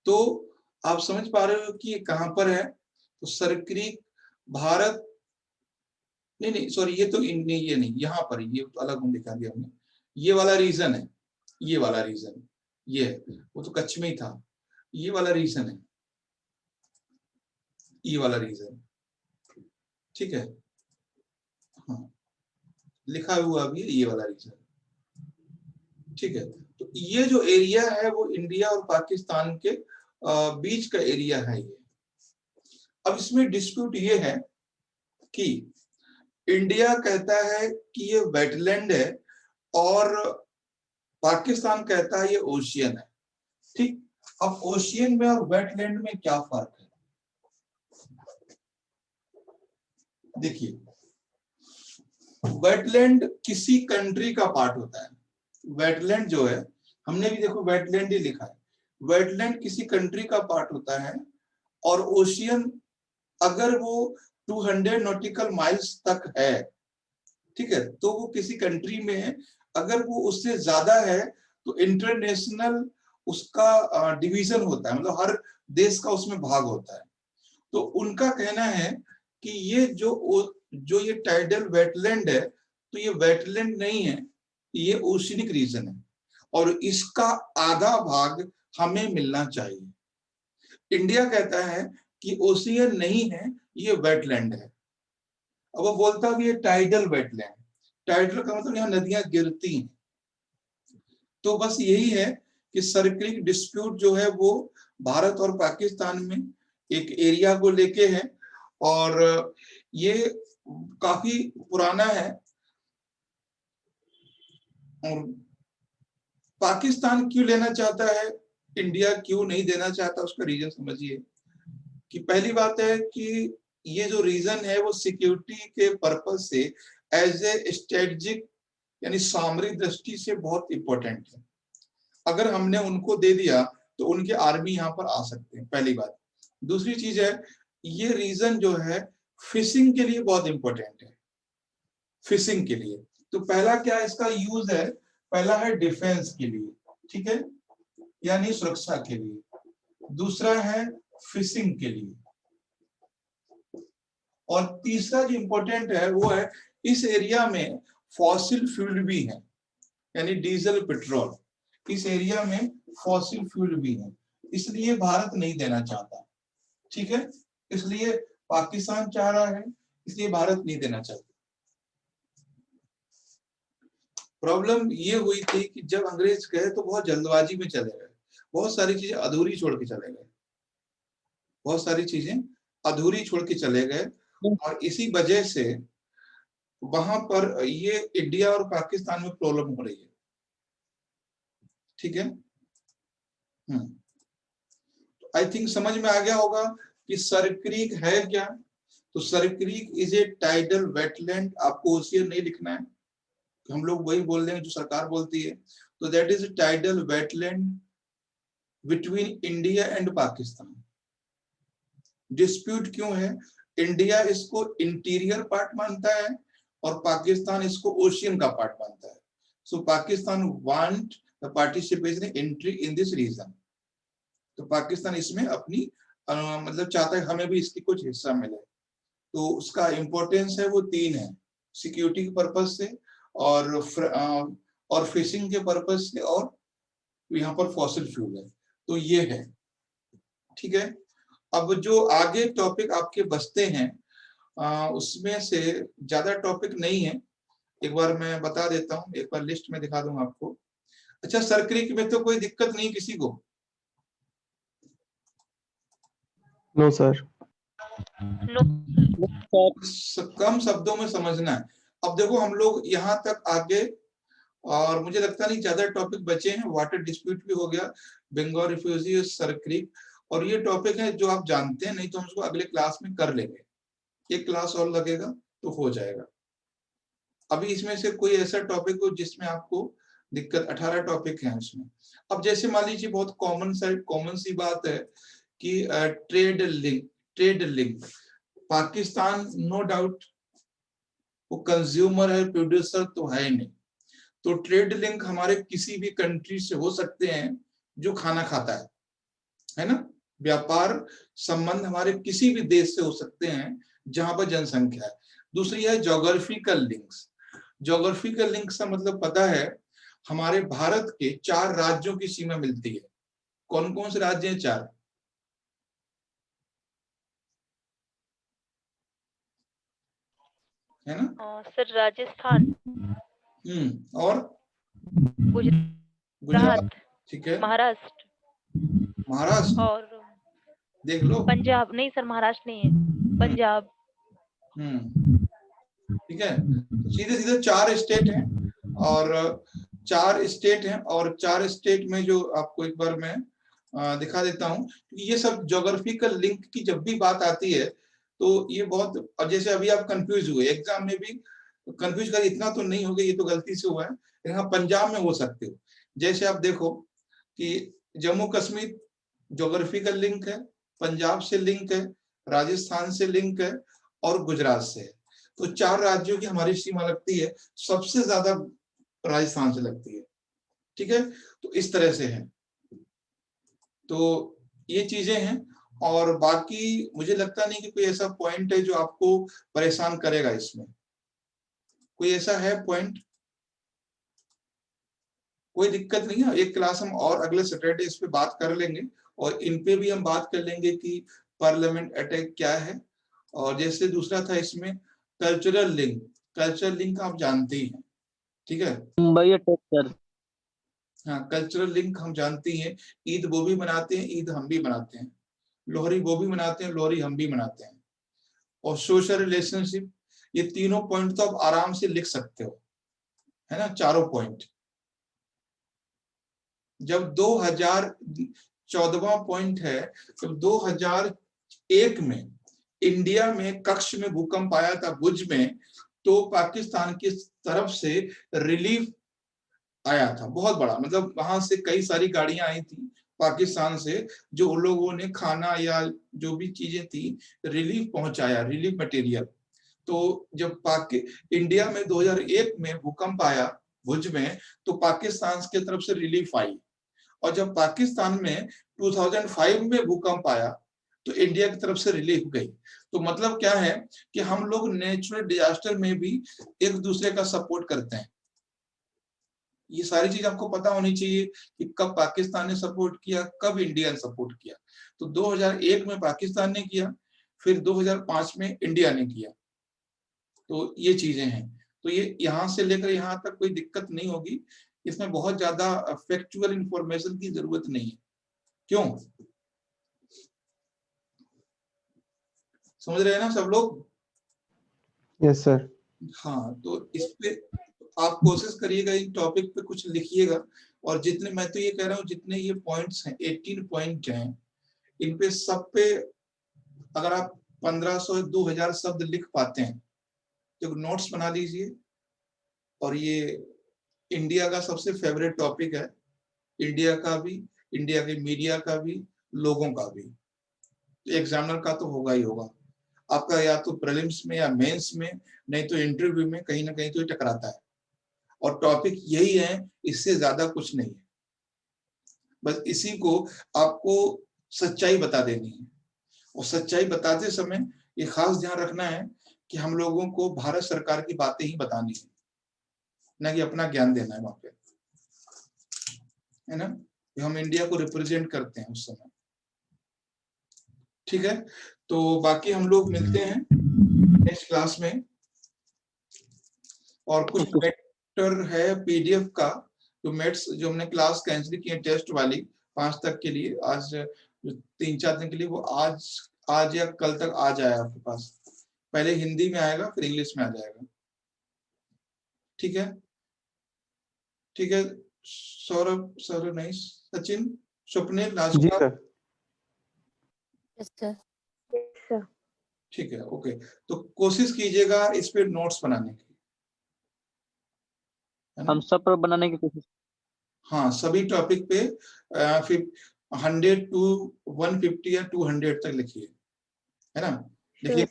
तो आप समझ पा रहे हो कि ये कहां पर है। तो सर क्रीक भारत, नहीं सॉरी, ये तो नहीं, ये नहीं, यहाँ पर, ये तो अलग हम दिखा दिया हमने, ये वाला रीजन है, ये वाला रीजन, ये वो तो कच्छ में ही था, ये वाला रीजन है, ये वाला रीजन, ठीक है, हाँ लिखा हुआ भी है ये वाला रीजन, ठीक है। तो ये जो एरिया है वो इंडिया और पाकिस्तान के बीच का एरिया है ये। अब इसमें डिस्प्यूट ये है कि इंडिया कहता है कि ये वेटलैंड है और पाकिस्तान कहता है ये ओशियन है, ठीक। अब ओशियन में और वेटलैंड में क्या फर्क है? देखिए, वेटलैंड किसी कंट्री का पार्ट होता है। वेटलैंड जो है, हमने भी देखो वेटलैंड ही लिखा है, वेटलैंड किसी कंट्री का पार्ट होता है। और ओशियन अगर वो 200 नॉटिकल माइल्स तक है, ठीक है, तो वो किसी कंट्री में है। अगर वो उससे ज्यादा है तो इंटरनेशनल उसका डिवीजन होता है, मतलब हर देश का उसमें भाग होता है। तो उनका कहना है कि ये जो ये टाइडल वेटलैंड है, तो ये वेटलैंड नहीं है, ये ओशियनिक रीजन है और इसका आधा भाग हमें मिलना चाहिए। इंडिया कहता है कि ओशियन नहीं है, ये वेटलैंड है। अब वो बोलता भी ये टाइडल वेटलैंड, टाइडल का मतलब यहाँ नदियां गिरती हैं। तो बस यही है कि सर्क्रिक डिस्प्यूट जो है वो भारत और पाकिस्तान में एक एरिया को लेके है और ये काफी पुराना है। और पाकिस्तान क्यों लेना चाहता है, इंडिया क्यों नहीं देना चाहता, उसका रीजन समझिए। कि पहली बात है कि ये जो रीजन है वो सिक्योरिटी के पर्पज से एज ए स्ट्रेटेजिक यानी सामरिक दृष्टि से बहुत इंपॉर्टेंट है। अगर हमने उनको दे दिया तो उनके आर्मी यहाँ पर आ सकते हैं, पहली बात। दूसरी चीज है, ये रीजन जो है फिशिंग के लिए बहुत इंपॉर्टेंट है, फिशिंग के लिए। तो पहला क्या इसका यूज है, पहला है डिफेंस के लिए, ठीक है, यानी सुरक्षा के लिए। दूसरा है फिशिंग के लिए। और तीसरा जो इंपॉर्टेंट है वो है इस एरिया में फॉसिल फ्यूल भी है, यानी डीजल पेट्रोल। इस एरिया में फॉसिल फ्यूल भी है, इसलिए भारत नहीं देना चाहता, ठीक है। इसलिए पाकिस्तान चाह रहा है, इसलिए भारत नहीं देना चाहता। प्रॉब्लम ये हुई थी कि जब अंग्रेज गए तो बहुत जल्दबाजी में चले गए, बहुत सारी चीजें अधूरी छोड़ के चले गए, बहुत सारी चीजें अधूरी छोड़ के चले गए। और इसी वजह से वहां पर ये इंडिया और पाकिस्तान में प्रॉब्लम हो रही है, ठीक है। आई थिंक समझ में आ गया होगा कि सरक्रीक है क्या। तो Sir Creek is a tidal wetland, आपको ओशियन नहीं लिखना है, हम लोग वही बोल रहे हैं जो सरकार बोलती है। तो that is tidal wetland between India and Pakistan. Dispute क्यों है, इंडिया इसको इंटीरियर पार्ट मानता है और पाकिस्तान इसको ओशियन का पार्ट मानता है। So Pakistan want the participation entry in this region. तो पाकिस्तान इसमें अपनी मतलब चाहता है हमें भी इसकी कुछ हिस्सा मिले। तो उसका इंपॉर्टेंस है वो तीन है, सिक्योरिटी के पर्पज से और फिशिंग के पर्पज से, और यहाँ पर फॉसिल फ्यूल है। तो ये है, ठीक है। अब जो आगे टॉपिक आपके बचते हैं उसमें से ज्यादा टॉपिक नहीं है, एक बार मैं बता देता हूँ, एक बार लिस्ट में दिखा दूंगा आपको। अच्छा, सरक्रीक में तो कोई दिक्कत नहीं किसी को? No sir. कम शब्दों में समझना है। अब देखो हम लोग यहाँ तक आगे, और मुझे लगता नहीं ज्यादा टॉपिक बचे हैं। वाटर डिस्प्यूट भी हो गया, बंगाल रिफ्यूजी, सरक्रीक, और ये टॉपिक है जो आप जानते हैं, नहीं तो हम उसको अगले क्लास में कर लेंगे। एक क्लास और लगेगा तो हो जाएगा। अभी इसमें से कोई ऐसा टॉपिक हो जिसमें आपको दिक्कत? 18 टॉपिक हैं उसमें। अब जैसे मान लीजिए बहुत कॉमन सी बात है कि trade link Pakistan no doubt वो कंज्यूमर है, प्रोड्यूसर तो है नहीं। तो ट्रेड लिंक हमारे किसी भी कंट्री से हो सकते हैं जो खाना खाता है ना। व्यापार संबंध हमारे किसी भी देश से हो सकते हैं जहां पर जनसंख्या है। दूसरी है ज्योग्राफिकल लिंक्स। ज्योग्राफिकल लिंक का मतलब पता है, हमारे भारत के 4 राज्यों की सीमा मिलती है। कौन कौन से राज्य हैं? 4। है ना? सर राजस्थान, और गुजरात, ठीक है, महाराष्ट्र महाराष्ट्र और देख लो। पंजाब। नहीं सर, महाराष्ट्र नहीं है, पंजाब। ठीक है, तो सीधे सीधे 4 स्टेट हैं, और 4 स्टेट हैं, और 4 स्टेट में जो आपको एक बार मैं दिखा देता हूं, क्योंकि ये सब ज्योग्राफिकल लिंक की जब भी बात आती है तो ये बहुत, और जैसे अभी आप कंफ्यूज हुए एग्जाम में भी, कंफ्यूज कर इतना तो नहीं हो गया, ये तो गलती से हुआ है, लेकिन हाँ पंजाब में हो सकते हो। जैसे आप देखो कि जम्मू कश्मीर ज्योग्राफिकल लिंक है, पंजाब से लिंक है, राजस्थान से लिंक है, और गुजरात से है। तो 4 राज्यों की हमारी सीमा लगती है, सबसे ज्यादा राजस्थान से लगती है। ठीक है, तो इस तरह से है, तो ये चीजें हैं। और बाकी मुझे लगता नहीं कि कोई ऐसा पॉइंट है जो आपको परेशान करेगा इसमें। कोई ऐसा है पॉइंट? कोई दिक्कत नहीं है। एक क्लास हम और अगले सैटरडे इस पे बात कर लेंगे, और इन पे भी हम बात कर लेंगे कि पार्लियामेंट अटैक क्या है। और जैसे दूसरा था इसमें कल्चरल लिंक, कल्चरल लिंक आप जानते ही हैं, ठीक है? Mumbai attack sir. हाँ, कल्चरल लिंक हम जानते हैं, ईद वो भी मनाते हैं, ईद हम भी मनाते हैं, लोहरी वो भी मनाते हैं, लोहरी हम भी मनाते हैं। और सोशल रिलेशनशिप, ये तीनों पॉइंट तो आप आराम से लिख सकते हो, है ना, चारों पॉइंट। जब 2014वां पॉइंट है, जब 2001 में इंडिया में कक्ष में भूकंप आया था भुज में, तो पाकिस्तान की तरफ से रिलीफ आया था बहुत बड़ा, मतलब वहां से कई सारी गाड़ियां आई थी पाकिस्तान से, जो उन लोगों ने खाना या जो भी चीजें थी रिलीफ पहुंचाया, रिलीफ मटेरियल। तो जब इंडिया में 2001 में भूकंप आया भुज में, तो पाकिस्तान की तरफ से रिलीफ आई। और जब पाकिस्तान में 2005 में भूकंप आया, तो इंडिया की तरफ से रिलीफ गई। तो मतलब क्या है कि हम लोग नेचुरल डिजास्टर में भी एक दूसरे का सपोर्ट करते हैं। ये सारी चीज आपको पता होनी चाहिए कि कब पाकिस्तान ने सपोर्ट किया, कब इंडिया ने सपोर्ट किया। तो 2001 में पाकिस्तान ने किया, फिर 2005 में इंडिया ने किया। तो ये चीजें हैं, तो ये यहां से लेकर यहां तक कोई दिक्कत नहीं होगी। इसमें बहुत ज्यादा फैक्चुअल इंफॉर्मेशन की जरूरत नहीं है। क्यों? समझ रहे हैं ना सब लोग? Yes sir. हाँ, तो इस पे आप कोशिश करिएगा, इन टॉपिक पे कुछ लिखिएगा। और जितने, मैं तो ये कह रहा हूँ, जितने ये पॉइंट्स हैं 18 पॉइंट हैं, इन पे सब पे अगर आप 1500 2000 शब्द लिख पाते हैं तो नोट्स बना लीजिए। और ये इंडिया का सबसे फेवरेट टॉपिक है, इंडिया का भी, इंडिया के मीडिया का भी, लोगों का भी। तो एग्जामिनर का तो होगा ही होगा आपका, या तो प्रीलिम्स में या मेंस में, नहीं तो इंटरव्यू में कहीं ना कहीं तो टकराता है। और टॉपिक यही है, इससे ज्यादा कुछ नहीं है। बस इसी को आपको सच्चाई बता देनी है। और सच्चाई बताते समय ये खास ध्यान रखना है कि हम लोगों को भारत सरकार की बातें ही बतानी है, ना कि अपना ज्ञान देना है वहां पे, है ना? हम इंडिया को रिप्रेजेंट करते हैं उस समय। ठीक है, तो बाकी हम लोग मिलते हैं नेक्स्ट क्लास में। और कुछ मैटर है पीडीएफ का, जो मेट्स जो हमने क्लास कैंसिल की है टेस्ट वाली 5 तक के लिए, आज 3-4 दिन के लिए, वो आज या कल तक आ जाए आपके पास। पहले हिंदी में आएगा, फिर इंग्लिश में आ जाएगा। ठीक है, ठीक है। सौरभ नहीं, सचिन, स्वप्निल, जी राजकुमार। सर। ठीक है, ओके। तो कोशिश कीजिएगा इस पे नोट्स बनाने की, है ना? हम सब पर बनाने की कोशिश। हाँ, सभी टॉपिक पे फिर 100 to 150 या 200 तक लिखिए, है ना? लिखिए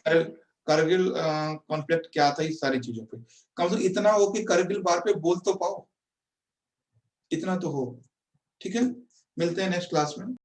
करगिल कॉन्फ्लिक्ट क्या था, इस सारी चीजों पे कम से कम इतना हो कि करगिल बार पे बोल तो पाओ, इतना तो हो। ठीक है, मिलते हैं नेक्स्ट क्लास में।